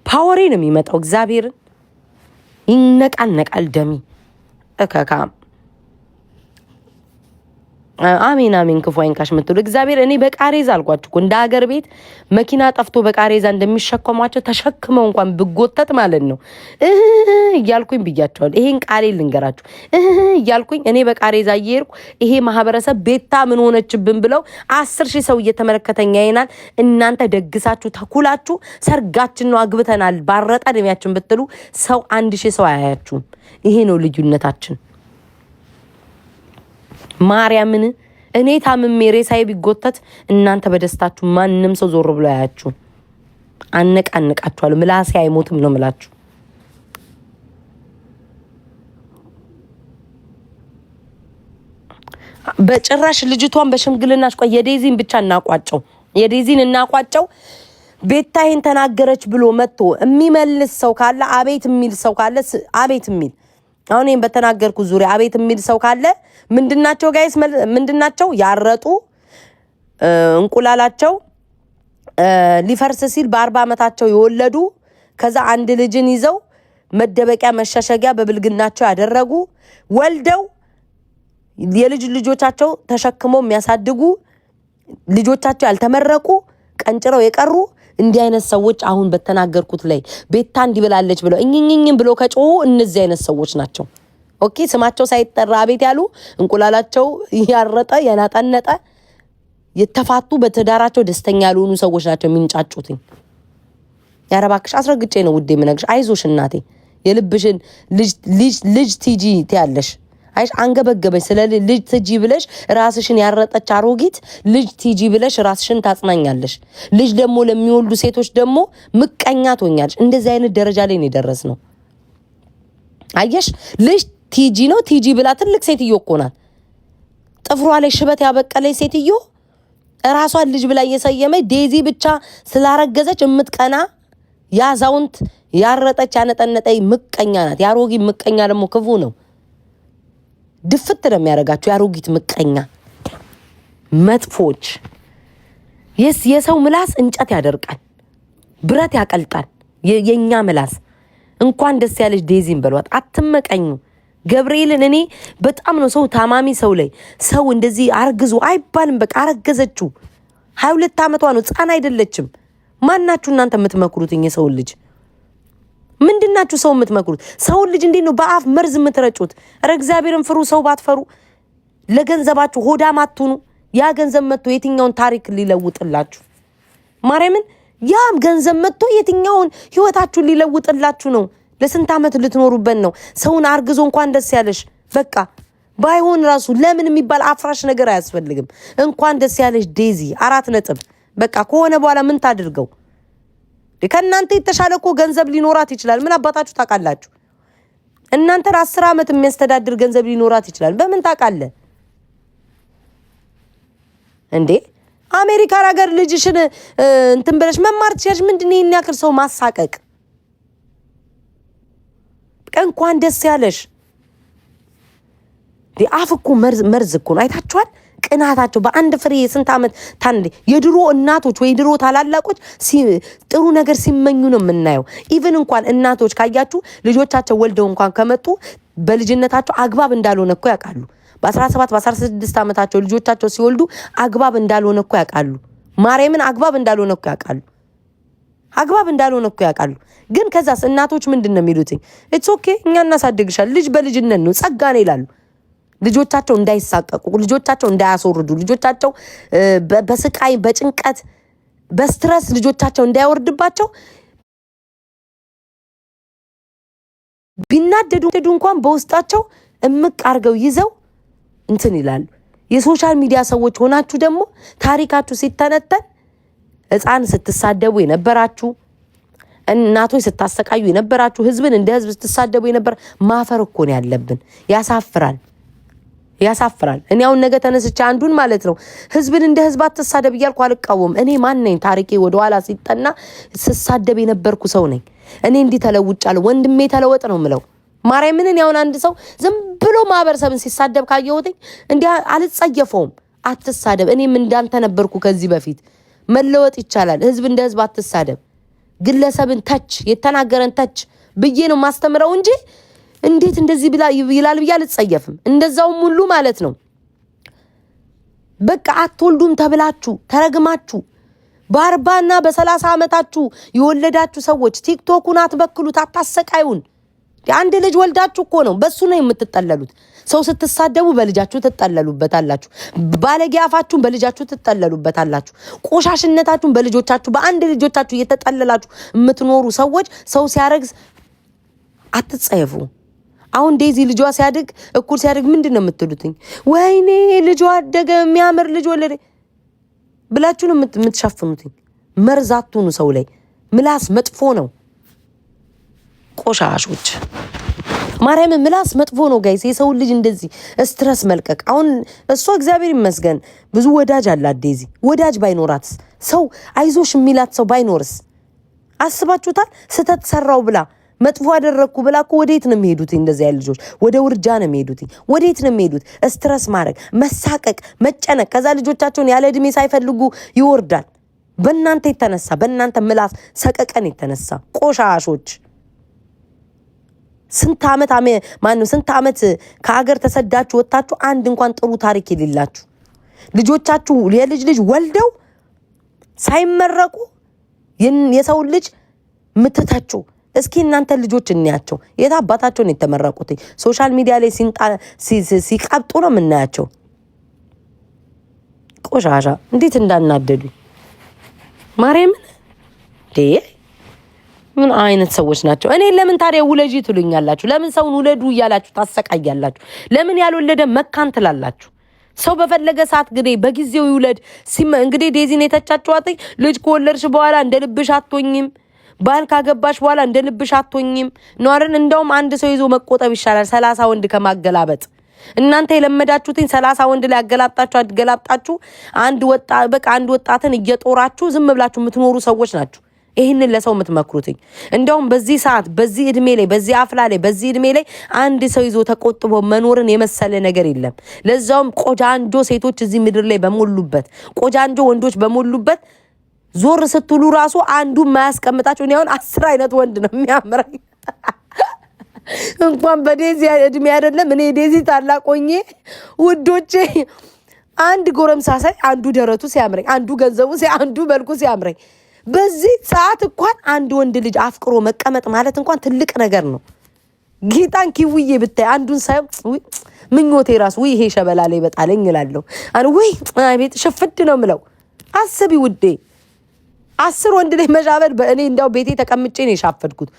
ፓወሬ ነው የሚመጣው። እግዚአብሔርን ይነቃነቃል ደሚ እከካ አሜን አሜን። ክፉ አይንካሽ ምትሉ እግዚአብሔር እኔ በቃሬዛ አልኳችሁ እንደ ሀገር ቤት መኪና ጠፍቶ በቃሬዛ እንደሚሸከሟቸው ተሸክመው እንኳን ብጎተት ማለት ነው እያልኩኝ ብያቸዋል። ይሄን ቃሌ ልንገራችሁ እያልኩኝ እኔ በቃሬዛ እየሄድኩ ይሄ ማህበረሰብ ቤታ ምን ሆነችብን ብለው 10,000 ሰው እየተመለከተኛ ይናል። እናንተ ደግሳችሁ ተኩላችሁ ሰርጋችን ነው አግብተናል ባረጣ ደሚያችን ብትሉ ሰው 1,000 ሰው አያያችሁም። ይሄ ነው ልዩነታችን። ማርያምን እኔ ታምሜ ሬሳዬ ቢጎተት እናንተ በደስታችሁ ማንም ሰው ዞር ብሎ አያችሁ። አነቃነቃችኋለሁ። ምላሴ አይሞትም ነው ምላችሁ። በጭራሽ ልጅቷን በሽምግልናሽ ቆይ የዴዚን ብቻ እናቋጨው። የዴዚን እናቋጨው። ቤታ ይሄን ተናገረች ብሎ መጥቶ የሚመልስ ሰው ካለ አቤት የሚል ሰው ካለ አቤት የሚል አሁን ይሄን በተናገርኩ ዙሪያ አቤት የሚል ሰው ካለ ምንድናቸው ጋይስ? ምንድናቸው? ያረጡ እንቁላላቸው ሊፈርስ ሲል በ40 ዓመታቸው የወለዱ ከዛ አንድ ልጅን ይዘው መደበቂያ መሸሸጊያ በብልግናቸው ያደረጉ ወልደው ልጆቻቸው ተሸክመው የሚያሳድጉ ልጆቻቸው ያልተመረቁ ቀንጭረው የቀሩ እንዲህ አይነት ሰዎች አሁን በተናገርኩት ላይ ቤታ እንዲብላለች ብለው እኝኝኝም ብለው ከጮሁ እነዚህ አይነት ሰዎች ናቸው። ኦኬ ስማቸው ሳይጠራ አቤት ያሉ እንቁላላቸው ያረጠ ያናጣነጠ የተፋቱ በትዳራቸው ደስተኛ ያልሆኑ ሰዎች ናቸው የሚንጫጩት። ያረባክሽ አስረግጬ ነው ውዴ ምነግርሽ። አይዞሽ እናቴ የልብሽን ልጅ ቲጂ ትያለሽ። አይሽ አንገበገበሽ ስለ ልጅ ቲጂ ብለሽ ራስሽን ያረጠች አሮጊት ልጅ ቲጂ ብለሽ ራስሽን ታጽናኛለሽ። ልጅ ደግሞ ለሚወልዱ ሴቶች ደግሞ ምቀኛ ትሆኛለሽ። እንደዚህ አይነት ደረጃ ላይ ነው የደረስነው። አየሽ ልጅ ቲጂ ነው ቲጂ ብላ ትልቅ ሴትዮ እኮ ናት። ጥፍሯ ላይ ሽበት ያበቀለች ሴትዮ ራሷን ልጅ ብላ እየሰየመች ዴዚ ብቻ ስላረገዘች እምትቀና ያዛውንት ያረጠች ያነጠነጠይ ምቀኛ ናት። ያሮጊ ምቀኛ ደግሞ ክፉ ነው። ድፍት ነው የሚያረጋቸው ያሮጊት ምቀኛ መጥፎች። የሰው ምላስ እንጨት ያደርቃል፣ ብረት ያቀልጣል። የኛ ምላስ እንኳን ደስ ያለሽ ዴዚን በሏት። አትመቀኙ። ገብርኤልን እኔ በጣም ነው ሰው ታማሚ ሰው ላይ ሰው እንደዚህ አርግዙ አይባልም። በቃ አረገዘችው 22 ዓመቷ ነው፣ ህፃን አይደለችም። ማናችሁ እናንተ የምትመክሩትኝ የሰው ልጅ? ምንድናችሁ ሰው የምትመክሩት? ሰው ልጅ እንዴት ነው በአፍ መርዝ የምትረጩት? ኧረ እግዚአብሔርን ፍሩ። ሰው ባትፈሩ ለገንዘባችሁ ሆዳም አትሁኑ። ያ ገንዘብ መጥቶ የትኛውን ታሪክ ሊለውጥላችሁ? ማርያምን ያም ገንዘብ መጥቶ የትኛውን ህይወታችሁን ሊለውጥላችሁ ነው? ለስንት ዓመት ልትኖሩበት ነው? ሰውን አርግዞ እንኳን ደስ ያለሽ በቃ ባይሆን ራሱ ለምን የሚባል አፍራሽ ነገር አያስፈልግም። እንኳን ደስ ያለሽ ዴዚ 4 ነጥብ በቃ ከሆነ በኋላ ምን ታድርገው? ከእናንተ የተሻለ እኮ ገንዘብ ሊኖራት ይችላል። ምን አባታችሁ ታውቃላችሁ? እናንተ 10 ዓመት የሚያስተዳድር ገንዘብ ሊኖራት ይችላል። በምን ታውቃለህ እንዴ? አሜሪካን ሀገር ልጅሽን እንትን ብለሽ መማር ትችያለሽ። ምንድነው ይሄን ያክል ሰው ማሳቀቅ? እንኳን ደስ ያለሽ። አፍ እኮ መርዝ እኮ ነው። አይታችኋል? ቅናታቸው በአንድ ፍሬ ስንት ዓመት ታንዴ የድሮ እናቶች ወይ ድሮ ታላላቆች ጥሩ ነገር ሲመኙ ነው የምናየው። ኢቭን እንኳን እናቶች ካያችሁ ልጆቻቸው ወልደው እንኳን ከመጡ በልጅነታቸው አግባብ እንዳልሆነ እኮ ያውቃሉ። በ17 በ16 ዓመታቸው ልጆቻቸው ሲወልዱ አግባብ እንዳልሆነ እኮ ያውቃሉ። ማርያምን አግባብ እንዳልሆነ እኮ ያውቃሉ። አግባብ እንዳልሆነ እኮ ያውቃሉ። ግን ከዛስ እናቶች ምንድነው የሚሉት? ኢትስ ኦኬ እኛ እናሳድግሻል። ልጅ በልጅነት ነው ጸጋ ነው ይላሉ። ልጆቻቸው እንዳይሳቀቁ፣ ልጆቻቸው እንዳያስወርዱ፣ ልጆቻቸው በስቃይ በጭንቀት በስትረስ ልጆቻቸው እንዳይወርድባቸው ቢናደዱ እንኳን በውስጣቸው እምቅ አርገው ይዘው እንትን ይላሉ። የሶሻል ሚዲያ ሰዎች ሆናችሁ ደግሞ ታሪካችሁ ሲተነተን ሕፃን ስትሳደቡ የነበራችሁ፣ እናቶች ስታሰቃዩ የነበራችሁ፣ ህዝብን እንደ ህዝብ ስትሳደቡ የነበር ማፈር እኮ ነው ያለብን። ያሳፍራል፣ ያሳፍራል። እኔ አሁን ነገ ተነስቼ አንዱን ማለት ነው ህዝብን እንደ ህዝብ አትሳደብ እያልኩ አልቃወም። እኔ ማን ነኝ? ታሪኬ ወደኋላ ሲጠና ስሳደብ የነበርኩ ሰው ነኝ። እኔ እንዲህ ተለውጫለሁ። ወንድሜ ተለወጥ ነው ምለው። ማርያምን እኔ አሁን አንድ ሰው ዝም ብሎ ማህበረሰብን ሲሳደብ ካየሁት እንዲህ አልጸየፈውም። አትሳደብ። እኔም እንዳንተ ነበርኩ ከዚህ በፊት። መለወጥ ይቻላል። ህዝብ እንደ ህዝብ አትሳደብ። ግለሰብን ተች፣ የተናገረን ተች ብዬ ነው ማስተምረው እንጂ እንዴት እንደዚህ ይላል ብዬ አልጸየፍም። እንደዛውም ሁሉ ማለት ነው በቃ አትወልዱም ተብላችሁ ተረግማችሁ በ40 እና በ30 ዓመታችሁ የወለዳችሁ ሰዎች ቲክቶኩን አትበክሉት፣ አታሰቃዩን። አንድ ልጅ ወልዳችሁ እኮ ነው በሱ ነው የምትጠለሉት። ሰው ስትሳደቡ በልጃችሁ ትጠለሉበታላችሁ። ባለጌ አፋችሁን በልጃችሁ ትጠለሉበታላችሁ። ቆሻሽነታችሁን በልጆቻችሁ በአንድ ልጆቻችሁ እየተጠለላችሁ የምትኖሩ ሰዎች ሰው ሲያረግዝ አትጸየፉ። አሁን ዴዚ ልጇ ሲያድግ እኩል ሲያድግ ምንድነው የምትሉትኝ? ወይኔ ልጇ አደገ የሚያምር ልጅ ወለደ ብላችሁ ነው የምትሸፍኑትኝ። መርዛቱን ሰው ላይ ምላስ መጥፎ ነው። ቆሻሾች ማርያም ምላስ መጥፎ ነው ጋይስ። የሰው ልጅ እንደዚህ ስትረስ መልቀቅ። አሁን እሷ እግዚአብሔር ይመስገን ብዙ ወዳጅ አላት ዴዚ። ወዳጅ ባይኖራትስ? ሰው አይዞሽ የሚላት ሰው ባይኖርስ? አስባችሁታል? ስተት ሰራው ብላ መጥፎ አደረኩ ብላ እኮ ወዴት ነው የሚሄዱት? እንደዚህ ያለ ልጆች ወደ ውርጃ ነው የሚሄዱት። ወዴት ነው የሚሄዱት? ስትረስ ማድረግ፣ መሳቀቅ፣ መጨነቅ። ከዛ ልጆቻቸውን ያለ እድሜ ሳይፈልጉ ይወርዳል። በእናንተ የተነሳ በእናንተ ምላስ ሰቀቀን የተነሳ ቆሻሾች። ስንት ዓመት ከሀገር ተሰዳችሁ ወጣችሁ አንድ እንኳን ጥሩ ታሪክ የሌላችሁ ልጆቻችሁ የልጅ ወልደው ሳይመረቁ የሰው ልጅ ምትታችሁ። እስኪ እናንተ ልጆች እንያቸው። የታ አባታቸውን የተመረቁት ሶሻል ሚዲያ ላይ ሲቀብጡ ነው የምናያቸው። ቆሻሻ እንዴት እንዳናደዱ ማርያምን ዴ ምን አይነት ሰዎች ናቸው? እኔ ለምን ታዲያ ውለጂ ትሉኛላችሁ? ለምን ሰውን ውለዱ እያላችሁ ታሰቃያላችሁ? ለምን ያልወለደ መካን ትላላችሁ? ሰው በፈለገ ሰዓት ግዴ በጊዜው ይውለድ። እንግዲህ ዴዚን የተቻችኋት ልጅ ከወለድሽ በኋላ እንደ ልብሽ አትሆኝም፣ ባል ካገባሽ በኋላ እንደ ልብሽ አትሆኝም ነው አይደል? እንደውም አንድ ሰው ይዞ መቆጠብ ይሻላል 30 ወንድ ከማገላበጥ። እናንተ የለመዳችሁትን 30 ወንድ ላይ አገላብጣችሁ አንድ ወጣትን እየጦራችሁ ዝም ብላችሁ የምትኖሩ ሰዎች ናችሁ። ይሄንን ለሰው የምትመክሩትኝ። እንደውም በዚህ ሰዓት በዚህ እድሜ ላይ በዚህ አፍላ ላይ በዚህ እድሜ ላይ አንድ ሰው ይዞ ተቆጥቦ መኖርን የመሰለ ነገር የለም። ለዛውም ቆጃንጆ ሴቶች እዚህ ምድር ላይ በሞሉበት፣ ቆጃንጆ ወንዶች በሞሉበት ዞር ስትሉ ራሱ አንዱ ማያስቀምጣችሁ። እኔ አሁን 10 አይነት ወንድ ነው የሚያምረኝ። እንኳን በዴዚ እድሜ አይደለም እኔ ዴዚ ታላቆኜ ውዶቼ አንድ ጎረምሳ ሳይ አንዱ ደረቱ ሲያምረኝ፣ አንዱ ገንዘቡ አንዱ መልኩ ሲያምረኝ። በዚህ ሰዓት እንኳን አንድ ወንድ ልጅ አፍቅሮ መቀመጥ ማለት እንኳን ትልቅ ነገር ነው። ጌታን ኪውዬ ብታይ አንዱን ሳይ ምኞቴ ራሱ ይሄ ሸበላ ላይ በጣለኝ እላለሁ። ወይ ቤት ሽፍድ ነው ምለው። አስቢ ውዴ 10 ወንድ ላይ መሻበድ። በእኔ እንዳው ቤቴ ተቀምጬ ነው የሻፈድኩት።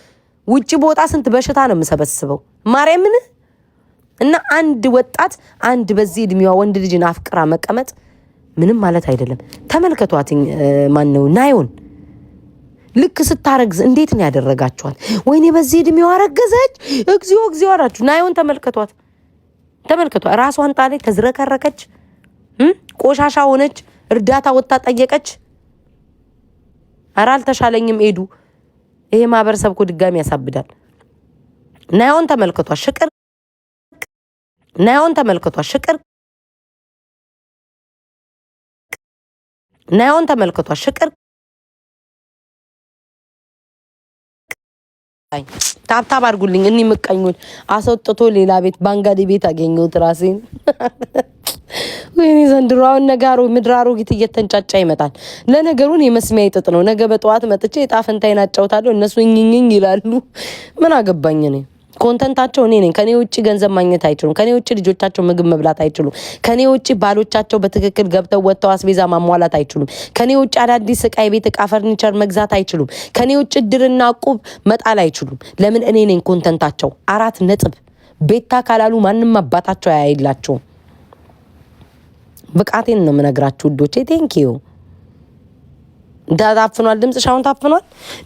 ውጪ ቦታ ስንት በሽታ ነው የምሰበስበው ማርያምን። እና አንድ ወጣት አንድ በዚህ እድሜዋ ወንድ ልጅን አፍቅራ መቀመጥ ምንም ማለት አይደለም። ተመልከቷት ማን ነው ናዮን ልክ ስታረግዝ እንዴት ነው ያደረጋችኋት? ወይኔ በዚህ እድሜዋ አረገዘች እግዚኦ እግዚኦ አራችሁ። ናዮን ተመልከቷት ራሷን ጣለች፣ ተዝረከረከች፣ ቆሻሻ ሆነች፣ እርዳታ ወጣ ጠየቀች። ኧረ አልተሻለኝም ኤዱ። ይሄ ማህበረሰብ እኮ ድጋሚ ያሳብዳል። ናዮን ተመልከቷት ሽቅር ናዮን ተመልከቷት ሽቅር ታብታብ አድርጉልኝ። እኒ ምቀኞች አስወጥቶ ሌላ ቤት ባንጋዴ ቤት አገኘሁት ራሴን። ወይኔ ዘንድሮ አሁን ነጋሩ ምድራሩ ጊት እየተንጫጫ ይመጣል። ለነገሩን የመስሚያ ይጥጥ ነው። ነገ በጠዋት መጥቼ ጣፍንታይን አጫውታለሁ። እነሱ እኝኝኝ ይላሉ። ምን አገባኝ እኔ። ኮንተንታቸው እኔ ነኝ። ከኔ ውጪ ገንዘብ ማግኘት አይችሉም። ከኔ ውጪ ልጆቻቸው ምግብ መብላት አይችሉም። ከኔ ውጪ ባሎቻቸው በትክክል ገብተው ወጥተው አስቤዛ ማሟላት አይችሉም። ከኔ ውጪ አዳዲስ ዕቃ የቤት ዕቃ ፈርኒቸር መግዛት አይችሉም። ከኔ ውጪ እድርና ዕቁብ መጣል አይችሉም። ለምን? እኔ ነኝ ኮንተንታቸው። 4 ነጥብ። ቤታ ካላሉ ማንም አባታቸው ያይላቸው። ብቃቴን ነው የምነግራችሁ ውዶቼ። ቴንኪዩ። ታፍኗል፣ ድምጽሽ አሁን ታፍኗል።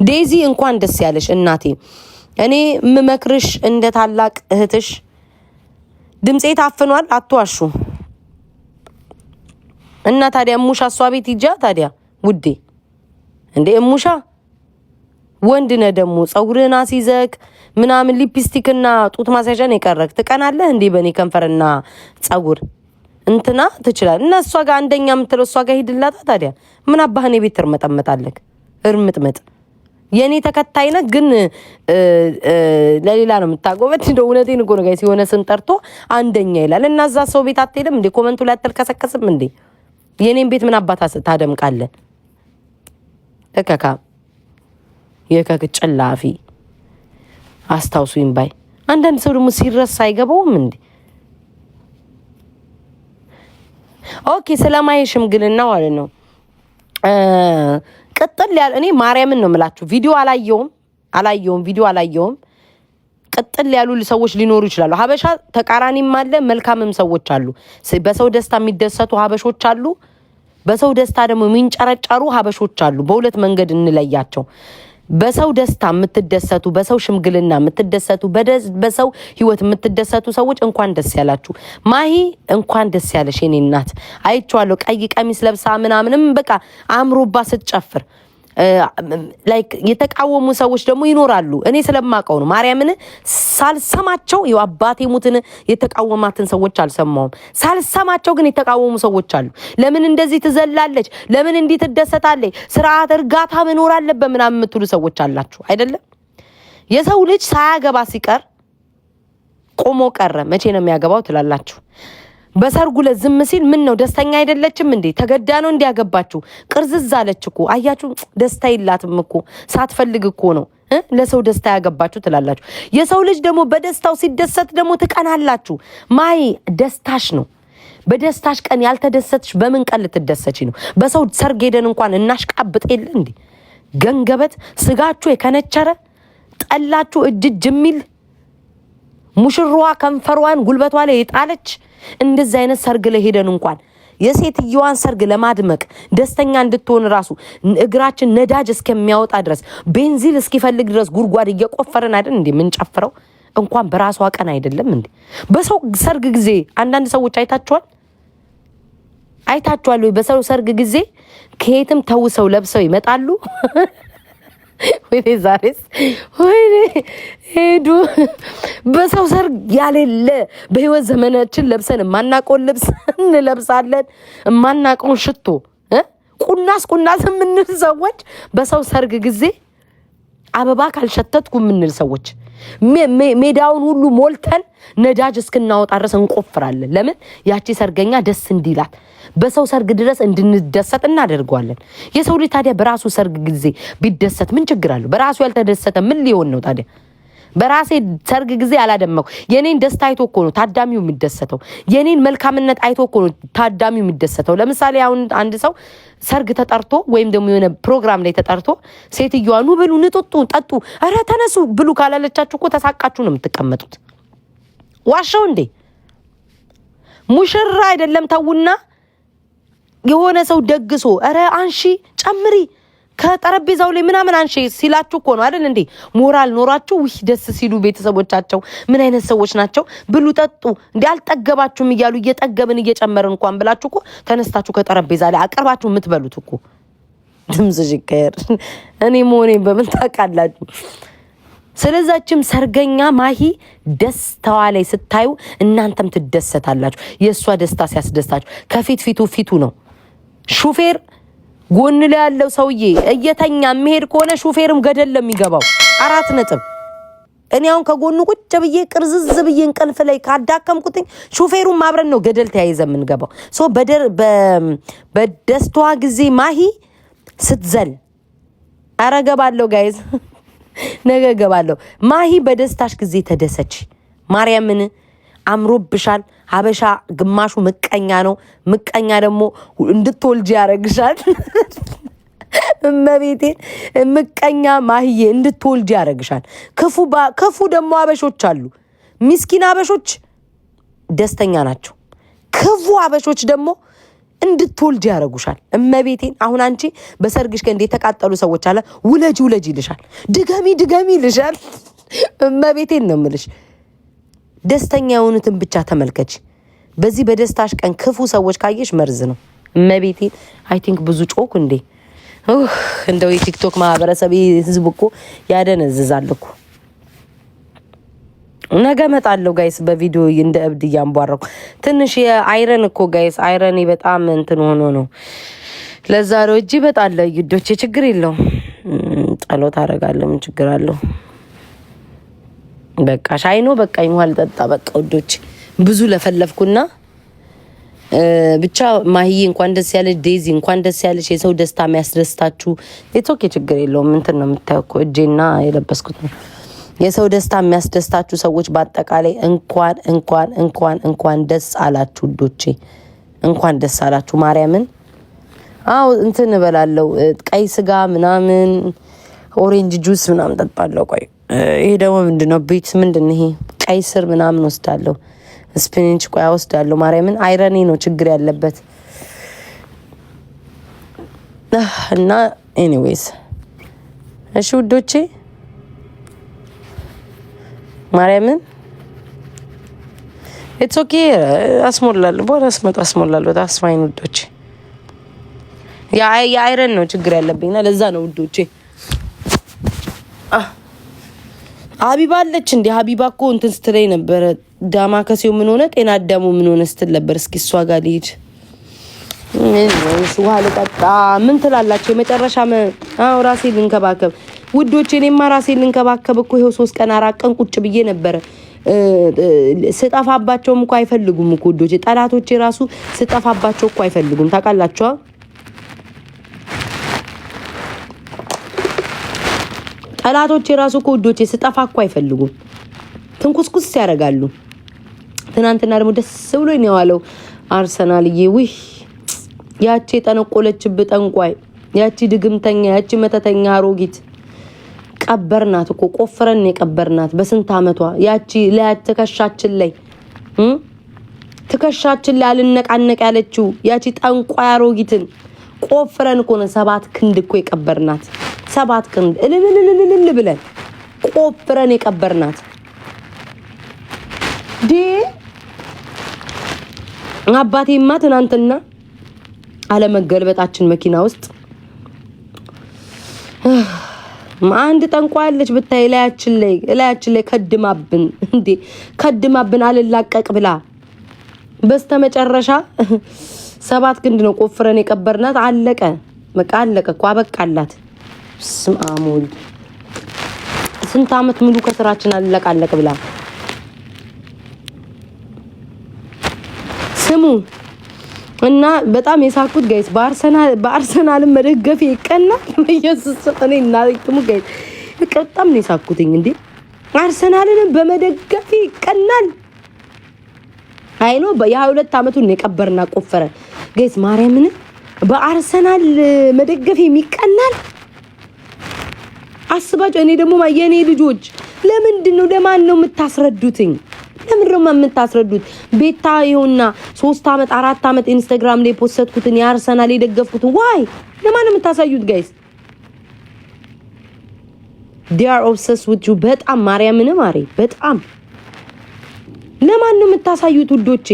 ዴዚ እንኳን ደስ ያለሽ እናቴ። እኔ ምመክርሽ እንደ ታላቅ እህትሽ ድምጼ ታፍኗል፣ አትዋሹ። እና ታዲያ እሙሻ እሷ ቤት ሂጃ ታዲያ ውዴ። እንዴ እሙሻ ወንድ ነህ ደግሞ ጸጉርህን አስይዘክ ምናምን ሊፕስቲክና ጡት ማስያዣን የቀረክ ትቀናለህ እንዴ? በእኔ ከንፈርና ጸጉር እንትና ትችላል። እና እሷ ጋር አንደኛ የምትለው እሷ ጋር ሂድላታ ታዲያ። ምን አባህኔ ቤት እርመጠመጣለክ? እርምጥመጥ የኔ ተከታይ ነህ ግን ለሌላ ነው የምታጎበት። እንደው እውነቴን እኮ ነው ጋይስ። የሆነ ስም ጠርቶ አንደኛ ይላል እና እዛ ሰው ቤት አትሄድም እንዴ? ኮመንቱ ላይ አትልከሰከስም እንዴ? የኔን ቤት ምን አባታ ታደምቃለህ? እከካ የከክ ጨላፊ አስታውሱኝ ባይ። አንዳንድ ሰው ደግሞ ሲረሳ አይገባውም እንዴ? ኦኬ ስለማይ ሽምግልና ማለት ነው። ቅጥል ያለ እኔ ማርያምን ነው የምላችሁ። ቪዲዮ አላየውም። ቅጥል ያሉ ሰዎች ሊኖሩ ይችላሉ። ሀበሻ ተቃራኒም አለ፣ መልካምም ሰዎች አሉ። በሰው ደስታ የሚደሰቱ ሀበሾች አሉ፣ በሰው ደስታ ደግሞ የሚንጨረጨሩ ሀበሾች አሉ። በሁለት መንገድ እንለያቸው። በሰው ደስታ የምትደሰቱ፣ በሰው ሽምግልና የምትደሰቱ፣ በሰው ህይወት የምትደሰቱ ሰዎች እንኳን ደስ ያላችሁ። ማሂ እንኳን ደስ ያለሽ የኔ እናት። አይቼዋለሁ ቀይ ቀሚስ ለብሳ ምናምንም በቃ አምሮባ ስትጨፍር። ላይክ የተቃወሙ ሰዎች ደግሞ ይኖራሉ። እኔ ስለማቀው ነው ማርያምን ሳልሰማቸው አባቴ ሙትን የተቃወማትን ሰዎች አልሰማውም። ሳልሰማቸው ግን የተቃወሙ ሰዎች አሉ። ለምን እንደዚህ ትዘላለች? ለምን እንዲህ ትደሰታለች? ስርዓት እርጋታ መኖር አለበት ምናምን የምትሉ ሰዎች አላችሁ አይደለም? የሰው ልጅ ሳያገባ ሲቀር ቆሞ ቀረ። መቼ ነው የሚያገባው ትላላችሁ? በሰርጉ ለዝም ሲል ምን ነው ደስተኛ አይደለችም እንዴ? ተገዳ ነው እንዲያገባችሁ? ቅርዝዝ አለች እኮ አያችሁ። ደስታ ይላትም እኮ ሳትፈልግ እኮ ነው ለሰው ደስታ ያገባችሁ ትላላችሁ። የሰው ልጅ ደግሞ በደስታው ሲደሰት ደግሞ ትቀናላችሁ። ማይ ደስታሽ ነው። በደስታሽ ቀን ያልተደሰትሽ በምን ቀን ልትደሰች ነው? በሰው ሰርግ ሄደን እንኳን እናሽቃብጥ የለ እንዴ? ገንገበት ስጋችሁ የከነቸረ ጠላችሁ እጅ የሚል ሙሽራዋ ከንፈሯን ጉልበቷ ላይ የጣለች እንደዚህ አይነት ሰርግ ላይ ሄደን እንኳን የሴትየዋን ሰርግ ለማድመቅ ደስተኛ እንድትሆን ራሱ እግራችን ነዳጅ እስከሚያወጣ ድረስ ቤንዚል እስኪፈልግ ድረስ ጉድጓድ እየቆፈረን አይደል እንዴ ምንጨፍረው? እንኳን በራሷ ቀን አይደለም እንዴ? በሰው ሰርግ ጊዜ አንዳንድ ሰዎች አይታችኋል ወይ? በሰው ሰርግ ጊዜ ከየትም ተውሰው ለብሰው ይመጣሉ። ወይኔ ዛሬስ ወይኔ ሄዱ። በሰው ሰርግ ያሌለ በህይወት ዘመናችን ለብሰን ማናቆን ልብስ እንለብሳለን። ማናቆን ሽቶ ቁናስ የምንል ሰዎች በሰው ሰርግ ጊዜ አበባ ካልሸተትኩ የምንል ሰዎች ሜዳውን ሁሉ ሞልተን ነዳጅ እስክናወጣ ድረስ እንቆፍራለን። ለምን? ያቺ ሰርገኛ ደስ እንዲላት በሰው ሰርግ ድረስ እንድንደሰት እናደርገዋለን። የሰው ልጅ ታዲያ በራሱ ሰርግ ጊዜ ቢደሰት ምን ችግር አለው? በራሱ ያልተደሰተ ምን ሊሆን ነው ታዲያ? በራሴ ሰርግ ጊዜ አላደመኩ። የኔን ደስታ አይቶ እኮ ነው ታዳሚው የሚደሰተው። የኔን መልካምነት አይቶ እኮ ነው ታዳሚው የሚደሰተው። ለምሳሌ አሁን አንድ ሰው ሰርግ ተጠርቶ ወይም ደግሞ የሆነ ፕሮግራም ላይ ተጠርቶ ሴትዮዋ ኑ ብሉ፣ ንጡጡ፣ ጠጡ፣ ኧረ ተነሱ ብሉ ካላለቻችሁ እኮ ተሳቃችሁ ነው የምትቀመጡት። ዋሻው እንዴ? ሙሽራ አይደለም ተውና የሆነ ሰው ደግሶ ኧረ አንሺ ጨምሪ ከጠረጴዛው ላይ ምናምን አንሺ ሲላችሁ እኮ ነው አይደል እንዴ? ሞራል ኖራችሁ ደስ ሲሉ ቤተሰቦቻቸው ምን አይነት ሰዎች ናቸው ብሉ ጠጡ እንዴ አልጠገባችሁም እያሉ እየጠገብን እየጨመርን እንኳን ብላችሁ እኮ ተነስታችሁ ከጠረጴዛ ላይ አቀርባችሁ የምትበሉት እኮ ድምጽሽ ይቀር እኔ መሆኔ በምን ታውቃላችሁ? ስለዛችም ሰርገኛ ማሂ ደስታዋ ላይ ስታዩ እናንተም ትደሰታላችሁ። የእሷ ደስታ ሲያስደስታችሁ ከፊቱ ነው። ሹፌር ጎን ላይ ያለው ሰውዬ እየተኛ መሄድ ከሆነ ሹፌርም ገደል ለሚገባው 4 ነጥብ። እኔ አሁን ከጎኑ ቁጭ ብዬ ቅርዝዝ ብዬ እንቅልፍ ላይ ካዳከምኩትኝ ሹፌሩም አብረን ነው ገደል ተያይዘ የምንገባው። ሶ በደስታዋ ጊዜ ማሂ ስትዘል አረገባለሁ ጋይዝ ነገ ገባለሁ። ማሂ በደስታሽ ጊዜ ተደሰች። ማርያምን አምሮብሻል። ሀበሻ ግማሹ ምቀኛ ነው። ምቀኛ ደግሞ እንድትወልጂ ያረግሻል። እመቤቴን ምቀኛ ማሂዬ እንድትወልጂ ያረግሻል። ክፉ ደግሞ አበሾች አሉ። ሚስኪን አበሾች ደስተኛ ናቸው። ክፉ አበሾች ደግሞ እንድትወልጂ ያረጉሻል። እመቤቴን አሁን አንቺ በሰርግሽ ከእንደ ተቃጠሉ ሰዎች አለ ውለጂ ይልሻል። ድገሚ ይልሻል። እመቤቴን ነው የምልሽ። ደስተኛ የሆኑትን ብቻ ተመልከች። በዚህ በደስታሽ ቀን ክፉ ሰዎች ካየሽ መርዝ ነው። እመቤቴን አይ ቲንክ ብዙ ጮክ እንዴ እንደው የቲክቶክ ማህበረሰብ ህዝብ እኮ ያደነዝዛል እኮ። ነገ መጣለሁ ጋይስ በቪዲዮ እንደ እብድ እያንቧረኩ ትንሽ የአይረን እኮ ጋይስ አይረን በጣም እንትን ሆኖ ነው። ለዛ ነው እጂ በጣለ ይዶቼ ችግር የለውም። ጸሎት አደርጋለሁ ምን ችግር አለው? በቃ ሻይኖ በቃ ይሟል ጠጣ በቃ ውዶች ብዙ ለፈለፍኩና ብቻ ማሂዬ እንኳን ደስ ያለሽ። ዴዚ እንኳን ደስ ያለሽ። የሰው ደስታ የሚያስደስታችሁ የቶክ ችግር የለውም። እንትን ነው የምታየው እኮ እጄና የለበስኩት ነው። የሰው ደስታ የሚያስደስታችሁ ሰዎች በአጠቃላይ እንኳን ደስ አላችሁ ውዶቼ፣ እንኳን ደስ አላችሁ። ማርያምን አው እንትን እበላለሁ ቀይ ስጋ ምናምን ኦሬንጅ ጁስ ምናምን ጠጣለሁ። ቆይ ይሄ ደግሞ ምንድነው? ቤት ምንድነው ይሄ? ቀይ ስር ምናምን ወስዳለሁ። ስፒናች ቆይ ወስዳለሁ። ማርያምን አይረኔ ነው ችግር ያለበት እና ኤኒዌይስ እሺ ውዶቼ ማርያምን ኢትስ ኦኬ አስሞላለሁ። በራስ አስሞላለሁ። ታስፋይን ውዶቼ የአይረን ነው ችግር ያለብኝና ለዛ ነው ውዶቼ። ሀቢባ አለች እንዴ? ሀቢባ እኮ እንትን ስትለኝ ነበረ። ዳማ ከሴው ምን ሆነ ጤና አዳሙ ምን ሆነ ስትል ነበር። እስኪ እሷ ጋር ልሂድ። ውሃ ልጠጣ። ምን ትላላችሁ? የመጨረሻ ራሴ ልንከባከብ ውዶቼ። እኔማ ራሴ ልንከባከብ እኮ ይኸው 3 ቀን 4 ቀን ቁጭ ብዬ ነበረ። ስጠፋባቸውም እኮ አይፈልጉም እኮ ውዶቼ። ጠላቶቼ ራሱ ስጠፋባቸው እኮ አይፈልጉም። ታውቃላችሁ? ጠላቶቼ ራሱ እኮ ውዶቼ ስጠፋ እኮ አይፈልጉም። ትንኩስኩስ ያደርጋሉ። ትናንትና ደግሞ ደስ ብሎኝ ነው ያለው አርሰናልዬ። ውይ ያቺ የጠነቆለችብህ ጠንቋይ፣ ያቺ ድግምተኛ፣ ያቺ መተተኛ አሮጊት ቀበርናት እኮ ቆፍረን የቀበርናት በስንት አመቷ። ያቺ ላይ ትከሻችን ላይ አልነቃነቅ ያለችው ያቺ ጠንቋይ አሮጊትን ቆፍረን እኮ ነው 7 ክንድ እኮ የቀበርናት። 7 ክንድ እልልልልልል ብለን ቆፍረን የቀበርናት አባቴማ ትናንትና አለመገልበጣችን መኪና ውስጥ አንድ ጠንቋይ አለች ብታይ ላያችን ላይ ከድማብን አልላቀቅ ብላ በስተመጨረሻ 7 ክንድ ነው ቆፍረን የቀበርናት። አለቀ በቃ አለቀ እኮ አበቃላት። ስማሙል ስንት አመት ሙሉ ከስራችን አልለቃለቅ ብላ ስሙ እና በጣም የሳኩት ጋይስ በአርሰናል መደገፍ ይቀናል። ኢየሱስ እኔ እና ለክሙ ጋይስ በጣም ነው የሳኩትኝ እንዴ አርሰናልን በመደገፍ ይቀናል። አይኖ የ22 አመቱን የቀበርና ቆፈረ ጋይስ ማርያምን በአርሰናል መደገፍ የሚቀናል አስባችሁ። እኔ ደግሞ የኔ ልጆች ለምንድን ነው ለማን ነው የምታስረዱትኝ? ለምንድነው የምታስረዱት? ቤታ ይሁንና 3 አመት 4 አመት ኢንስታግራም ላይ ፖስትኩትን የአርሰናል የደገፍኩት ዋይ ለማን ነው የምታሳዩት ጋይስ? they are obsessed with you በጣም ማርያምን ማሬ በጣም ለማን ነው የምታሳዩት ውዶቼ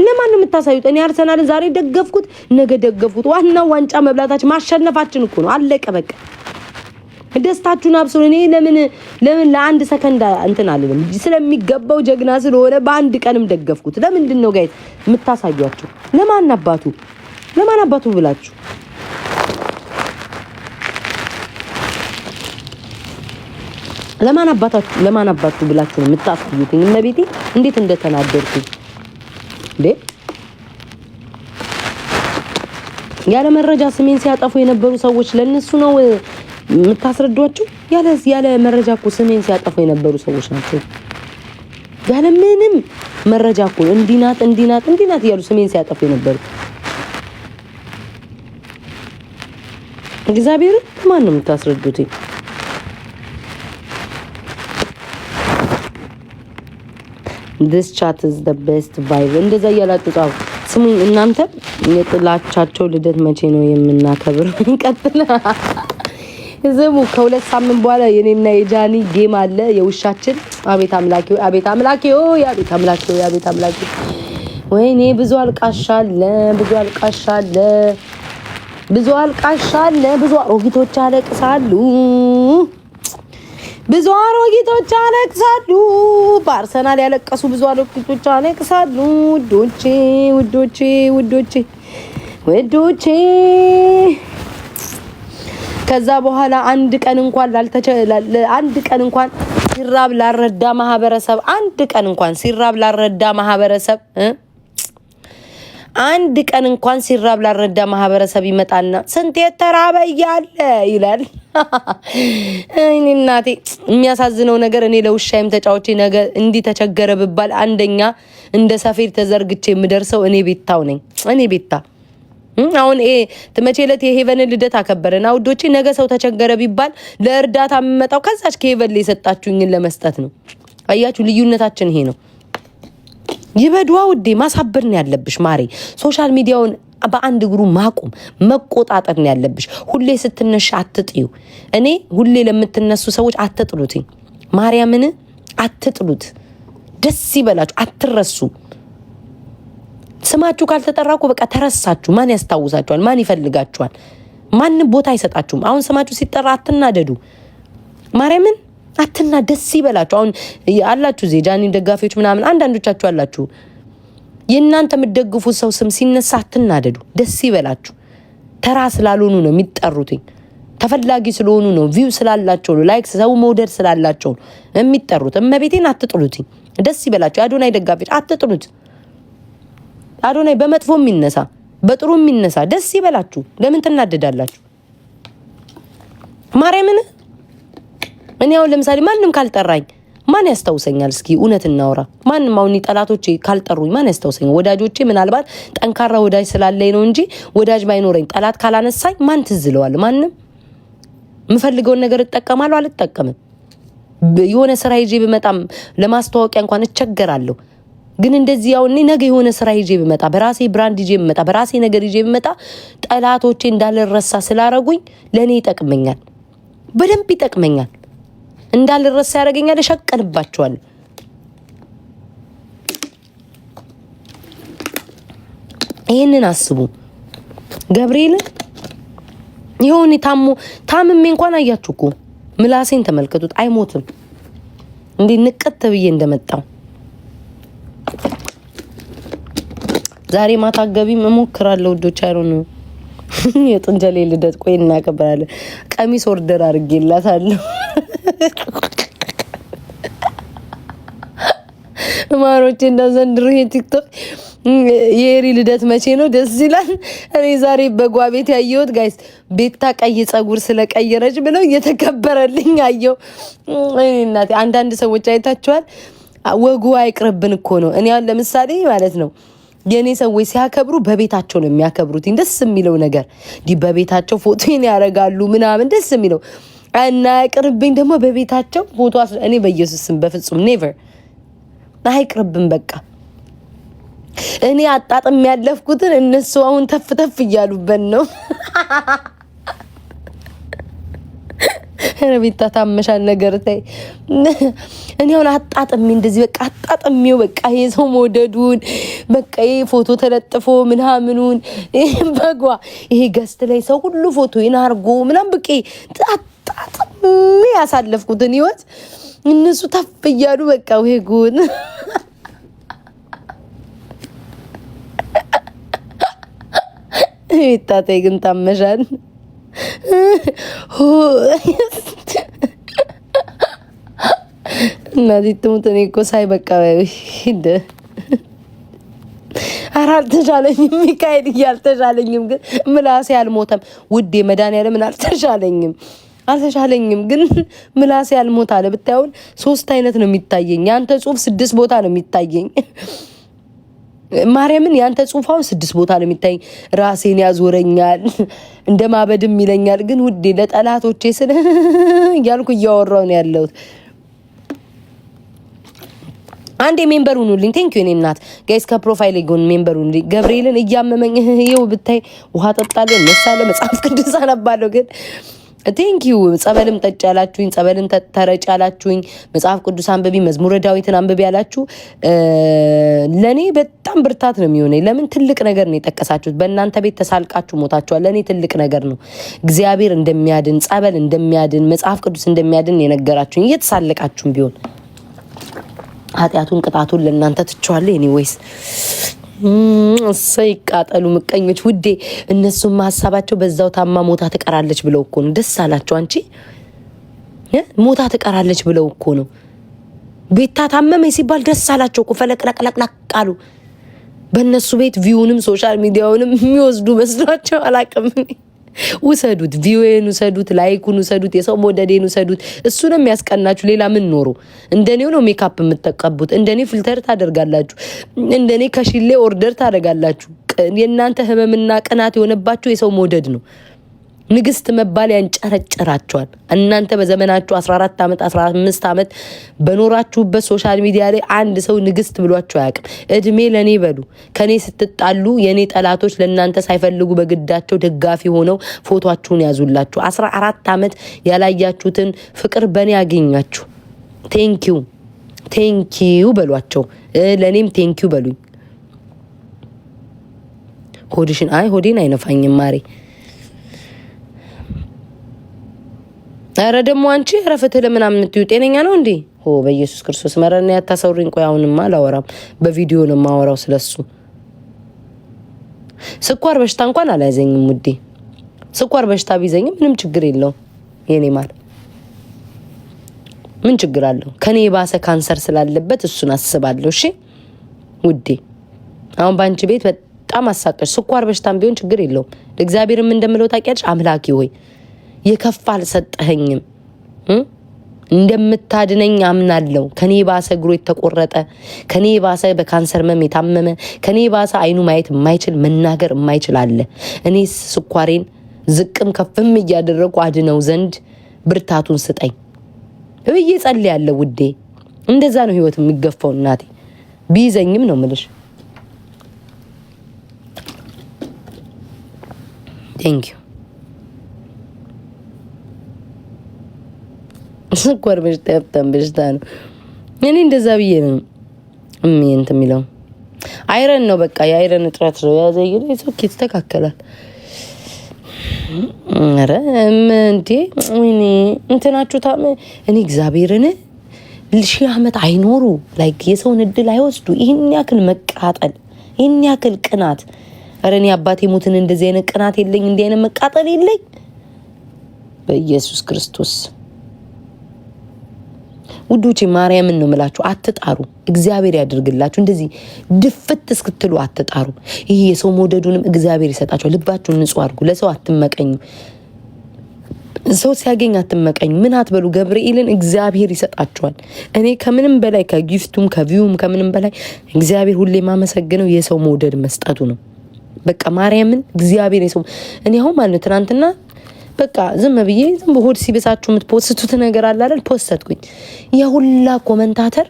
ለማን ነው የምታሳዩት እኔ አርሰናል ዛሬ ደገፍኩት ነገ ደገፍኩት ዋናው ዋንጫ መብላታችን ማሸነፋችን እኮ ነው አለቀ በቃ ደስታችሁን አብስሩ እኔ ለምን ለአንድ ሰከንድ እንትን አልልም ስለሚገባው ጀግና ስለሆነ በአንድ ቀንም ደገፍኩት ለምንድን ነው ጋይስ የምታሳዩአቸው ለማን አባቱ ብላችሁ ለማን አባቱ ብላችሁ ነው የምታሳዩት እነቤቴ እንዴት እንደተናደርኩ ያለ መረጃ ስሜን ሲያጠፉ የነበሩ ሰዎች ለነሱ ነው የምታስረዷቸው ያለ መረጃ እኮ ስሜን ሲያጠፉ የነበሩ ሰዎች ናቸው ያለ ምንም መረጃ እኮ እንዲናት ያሉ ስሜን ሲያጠፉ የነበሩ እግዚአብሔር ማን ነው የምታስረዱት this chat is the best vibe እንደዛ ያላችሁ ጻፉ ስሙኝ እናንተ የጥላቻቸው ልደት መቼ ነው የምናከብር እንቀጥል ዘሙ ከሁለት ሳምንት በኋላ የኔና የጃኒ ጌም አለ የውሻችን አቤት አምላኬው ወይኔ ብዙ አልቃሻለ ብዙ አሮጊቶች አለቅሳሉ በአርሰናል ያለቀሱ ብዙ አሮጊቶች አለቅሳሉ ውዶቼ ከዛ በኋላ አንድ ቀን እንኳን ሲራብ ላረዳ ማህበረሰብ ይመጣና ስንት የተራበ ይላል እኔ እናቴ የሚያሳዝነው ነገር እኔ ለውሻይም ተጫውቼ ነገ እንዲ ተቸገረ ብባል አንደኛ እንደ ሰፌድ ተዘርግቼ የምደርሰው እኔ ቤታ አሁን ተመቸለት የሄቨን ልደት አከበረና ውዶቼ ነገ ሰው ተቸገረ ቢባል ለእርዳታ የምመጣው ከዛች ከሄቨን ላይ ሰጣችሁኝን ለመስጠት ነው አያችሁ ልዩነታችን ይሄ ነው ይበዱዋ ውዴ ማሳበር ነው ያለብሽ ማሬ ሶሻል ሚዲያውን በአንድ እግሩ ማቆም መቆጣጠር ነው ያለብሽ ሁሌ ስትነሽ አትጥዩ እኔ ሁሌ ለምትነሱ ሰዎች አትጥሉትኝ ማርያምን አትጥሉት ደስ ይበላችሁ አትረሱ ስማችሁ ካልተጠራኩ በቃ ተረሳችሁ ማን ያስታውሳችኋል ማን ይፈልጋችኋል ማን ቦታ አይሰጣችሁም አሁን ስማችሁ ሲጠራ አትናደዱ ማርያምን ደስ ይበላችሁ አሁን አላችሁ ጃኒ ደጋፊዎች ምናምን አንዳንዶቻችሁ አላችሁ የእናንተ የምትደግፉት ሰው ስም ሲነሳ አትናደዱ ደስ ይበላችሁ ተራ ስላልሆኑ ነው የሚጠሩትኝ ተፈላጊ ስለሆኑ ነው ቪው ስላላቸው ነው ላይክ ሰው መውደድ ስላላቸው ነው የሚጠሩት እመቤቴን አትጥሉትኝ ደስ ይበላችሁ አዶናይ ደጋፊዎች አትጥሉት አዶናይ በመጥፎ የሚነሳ በጥሩ የሚነሳ ደስ ይበላችሁ ለምን ትናደዳላችሁ ማርያምን እኔ አሁን ለምሳሌ ማንንም ካልጠራኝ ማን ያስታውሰኛል እስኪ እውነት እናውራ ማንንም አሁን ጠላቶቼ ካልጠሩኝ ማን ያስታውሰኛል ወዳጆቼ ምናልባት ጠንካራ ወዳጅ ስላለኝ ነው እንጂ ወዳጅ ባይኖረኝ ጠላት ካላነሳኝ ማን ትዝለዋል ማንንም ምፈልገውን ነገር እጠቀማለሁ አልጠቀምም የሆነ ስራ ይዤ በመጣም ለማስተዋወቂያ እንኳን እቸገራለሁ ግን እንደዚህ ያው እኔ ነገ የሆነ ስራ ይዤ በመጣ በራሴ ብራንድ ይዤ በመጣ በራሴ ነገር ይዤ በመጣ ጠላቶቼ እንዳልረሳ ስላረጉኝ ለኔ ይጠቅመኛል በደንብ ይጠቅመኛል እንዳልረሳ ያረጋኛል ሸቀንባቸዋል ይሄንን አስቡ ገብርኤል ይሁን ታምሜ እንኳን አያችሁኮ ምላሴን ተመልከቱት አይሞትም እንዴ ንቀት ብዬ እንደመጣው ዛሬ ማታ ገቢ መሞክራለሁ ወዶች አይሮን የጥንጀሌ ልደት ቆይ እናከብራለን ቀሚስ ኦርደር አድርጌላታለሁ ማሮቼ እንደዘንድሮ የቲክቶክ የሪ ልደት መቼ ነው ደስ ይላል እኔ ዛሬ በጓ ቤት ያየሁት ጋይስ ቤታ ቀይ ጸጉር ስለቀየረች ብለው እየተከበረልኝ አየው እናቴ አንዳንድ ሰዎች አይታችኋል ወጉ አይቅርብን እኮ ነው እኔ አሁን ለምሳሌ ማለት ነው የኔ ሰዎች ሲያከብሩ በቤታቸው ነው የሚያከብሩት ደስ የሚለው ነገር በቤታቸው ፎቶን ያረጋሉ ምናምን ደስ የሚለው እና አይቅርብኝ ደግሞ በቤታቸው ፎቶ እኔ በኢየሱስም በፍጹም ኔቨር አይቅርብን በቃ እኔ አጣጥም ያለፍኩትን እነሱ አሁን ተፍ እያሉበት ነው ረቢታ ታመሻል ነገር ታይ እኔ አሁን አጣጥሜ እንደዚህ በቃ አጣጥሜው በቃ የሰው መውደዱን በቃ ይሄ ፎቶ ተለጥፎ ምናምኑን በጓ ይሄ ገስት ላይ ሰው ሁሉ ፎቶ ይናርጎ ምናም በቃ አጣጥሜ ያሳለፍኩትን ህይወት እነሱ ተፍ እያሉ በቃ ወይ ጉን ይታተይ ግን ታመሻል እናዚህ ትሙት እኔ እኮ ሳይ በቃ ሂድ አልተሻለኝም ሚካኤል እያልተሻለኝም ግን ምላሴ አልሞተም ውዴ መድኃኒዓለም አልተሻለኝም ግን ምላሴ አልሞት አለ ብታዩን 3 አይነት ነው የሚታየኝ ያንተ ጽሁፍ 6 ቦታ ነው የሚታየኝ ማርያምን ያንተ ጽሁፋው 6 ቦታ ነው የሚታየኝ ራሴን ያዞረኛል እንደማበድም ይለኛል ግን ውዴ ለጠላቶቼ ስለ ያልኩ እያወራው ነው ያለሁት አንዴ ሜምበር ሁኑልኝ ቴንክ ዩ እኔ እናት ጋይስ ከፕሮፋይል ጎን ሜምበር ሁኑልኝ ገብርኤልን እያመመኝ ይሄው ብታይ ውሃ ጠጣለሁ መሳለ መጽሐፍ ቅዱስ አነባለሁ ግን ቴንክ ዩ ጸበልም ጠጭ ያላችሁኝ ጸበልን ተረጭ ያላችሁኝ መጽሐፍ ቅዱስ አንብቢ መዝሙረ ዳዊትን አንብቢ ያላችሁ ለኔ በጣም ብርታት ነው የሚሆነኝ ለምን ትልቅ ነገር ነው የጠቀሳችሁት በእናንተ ቤት ተሳልቃችሁ ሞታችኋል ለኔ ትልቅ ነገር ነው እግዚአብሔር እንደሚያድን ጸበል እንደሚያድን መጽሐፍ ቅዱስ እንደሚያድን የነገራችሁኝ እየተሳለቃችሁም ቢሆን ኃጢያቱን ቅጣቱን ለእናንተ ትቸዋለሁ ኤኒዌይስ ሰይቃጠሉ ምቀኞች ውዴ እነሱም ሐሳባቸው በዛው ታማ ሞታ ተቀራለች ብለው እኮ ነው ደስ አላቸው አንቺ ሞታ ተቀራለች ብለው እኮ ነው ቤታ ታመመኝ ሲባል ደስ አላቸው እኮ ፈለቅለቅለቅለቅ አሉ በእነሱ ቤት ቪውንም ሶሻል ሚዲያውንም የሚወስዱ መስሏቸው አላቅም ውሰዱት ቪዌን ውሰዱት ላይኩን ውሰዱት የሰው ሞደዴን ውሰዱት እሱ ነው የሚያስቀናችሁ ሌላ ምን ኖሩ እንደኔው ነው ሜካፕ የምትቀቡት እንደኔ ፊልተር ታደርጋላችሁ እንደኔ ከሽሌ ኦርደር ታደርጋላችሁ የእናንተ ህመምና ቅናት የሆነባችሁ የሰው ሞደድ ነው ንግስት መባል ያንጨረጨራችኋል እናንተ በዘመናችሁ 14 አመት 15 አመት በኖራችሁበት ሶሻል ሚዲያ ላይ አንድ ሰው ንግስት ብሏችሁ አያውቅም እድሜ ለኔ በሉ ከኔ ስትጣሉ የኔ ጠላቶች ለእናንተ ሳይፈልጉ በግዳቸው ደጋፊ ሆነው ፎቶአችሁን ያዙላችሁ 14 አመት ያላያችሁትን ፍቅር በኔ ያገኛችሁ ቴንኪዩ በሏቸው ለኔም ቴንኪዩ በሉኝ ሆድሽን ሆዴን አይነፋኝም ማሬ አረ ደሞ አንቺ ረፈተ ለምናምን እንትዩ ጤነኛ ነው እንዴ በኢየሱስ ክርስቶስ መረና ያታሰውሪኝ ቆይ አሁንማ አላወራም በቪዲዮ ነው ማወራው ስለሱ ስኳር በሽታ እንኳን አላያዘኝም ውዴ ስኳር በሽታ ቢዘኝ ምንም ችግር የለው የኔ ማል ምን ችግር አለው ከኔ ባሰ ካንሰር ስላለበት እሱን አስባለሁ እሺ ውዴ አሁን ባንቺ ቤት በጣም አሳቀሽ ስኳር በሽታም ቢሆን ችግር የለው ለእግዚአብሔርም እንደምለው ታውቂያለሽ አምላኪ ሆይ የከፋ አልሰጠኸኝም እንደምታድነኝ አምናለሁ ከኔ ባሰ እግሩ የተቆረጠ ከኔ ባሰ በካንሰር መም የታመመ ከኔ ባሰ አይኑ ማየት የማይችል መናገር የማይችል አለ እኔ ስኳሬን ዝቅም ከፍም እያደረኩ አድነው ዘንድ ብርታቱን ስጠኝ እብዬ ጸልያለሁ ውዴ እንደዛ ነው ህይወት የሚገፋው እናቴ ቢዘኝም ነው ምልሽ ቴንክ ዩ ስኳር በሽታ ያብታም በሽታ ነው እኔ እንደዛ ብዬ ነው እንት የሚለው አይረን ነው በቃ የአይረን እጥረት ነው ያዘኝ ሶኪ ተስተካከላል አረ እንዴ ወይኔ እንትናችሁ ታም እኔ እግዚአብሔርን ሺህ አመት አይኖሩ ላይክ የሰውን እድል አይወስዱ ይሄን ያክል መቃጠል ይሄን ያክል ቅናት አረ እኔ አባቴ ሞትን እንደዚህ አይነት ቅናት የለኝ እንዲህ አይነት መቃጠል የለኝ በኢየሱስ ክርስቶስ ውዶቼ ማርያምን ነው መላችሁ አትጣሩ እግዚአብሔር ያድርግላችሁ እንደዚህ ድፍት እስክትሉ አትጣሩ ይሄ የሰው ሞደዱንም እግዚአብሔር ይሰጣችሁ ልባችሁን ንጹህ አድርጉ ለሰው አትመቀኙ ሰው ሲያገኝ አትመቀኙ ምን አትበሉ ገብርኤልን እግዚአብሔር ይሰጣችኋል እኔ ከምንም በላይ ከጊፍቱም ከቪውም ከምንም በላይ እግዚአብሔር ሁሌ ማመሰግነው የሰው ሞደድ መስጠቱ ነው በቃ ማርያምን እግዚአብሔር የሰው እኔ አሁን ማለት ትናንትና በቃ ዝም ብዬ ዝም በሆድ ሲበሳችሁ የምትፖስቱት ነገር አለ አይደል ፖስተትኩኝ የሁላ ኮሜንታተር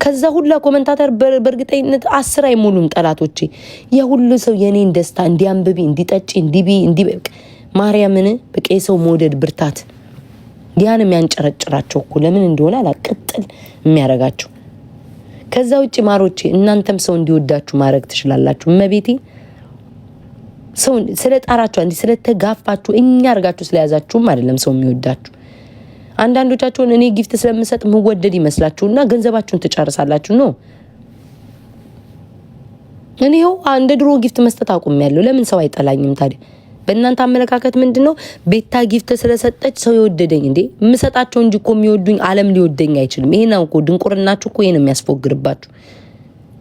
ከዛ ሁላ ኮሜንታተር በርግጠኝነት 10 አይሞሉም ጠላቶቼ የሁሉ ሰው የኔን ደስታ እንዲያንብቢ እንዲጠጪ እንዲቢ እንዲበቅ ማርያምን በቃ የሰው ሞደድ ብርታት ያን የሚያንጨረጭራቸው እኮ ለምን እንደሆነ አላቅጥል የሚያረጋቸው። ከዛ ውጪ ማሮቼ እናንተም ሰው እንዲወዳችሁ ማድረግ ትችላላችሁ። መቤቴ ሰው ስለጣራችሁ እንዲ ስለተጋፋችሁ እኛ አርጋችሁ ስለያዛችሁም አይደለም ሰው የሚወዳችሁ። አንዳንዶቻችሁን እኔ ጊፍት ስለምሰጥ ምወደድ ይመስላችሁና ገንዘባችሁን ትጨርሳላችሁ ነው። እኔው እንደ ድሮ ጊፍት መስጠት አቁሜያለሁ። ለምን ሰው አይጠላኝም ታዲያ? በእናንተ አመለካከት ምንድነው? ቤታ ጊፍት ስለሰጠች ሰው ይወደደኝ እንዴ? ምሰጣቸው እንጂ እኮ የሚወዱኝ ዓለም ሊወደኝ አይችልም። ይሄን እኮ ድንቁርናችሁ እኮ ይሄን የሚያስፎግርባችሁ።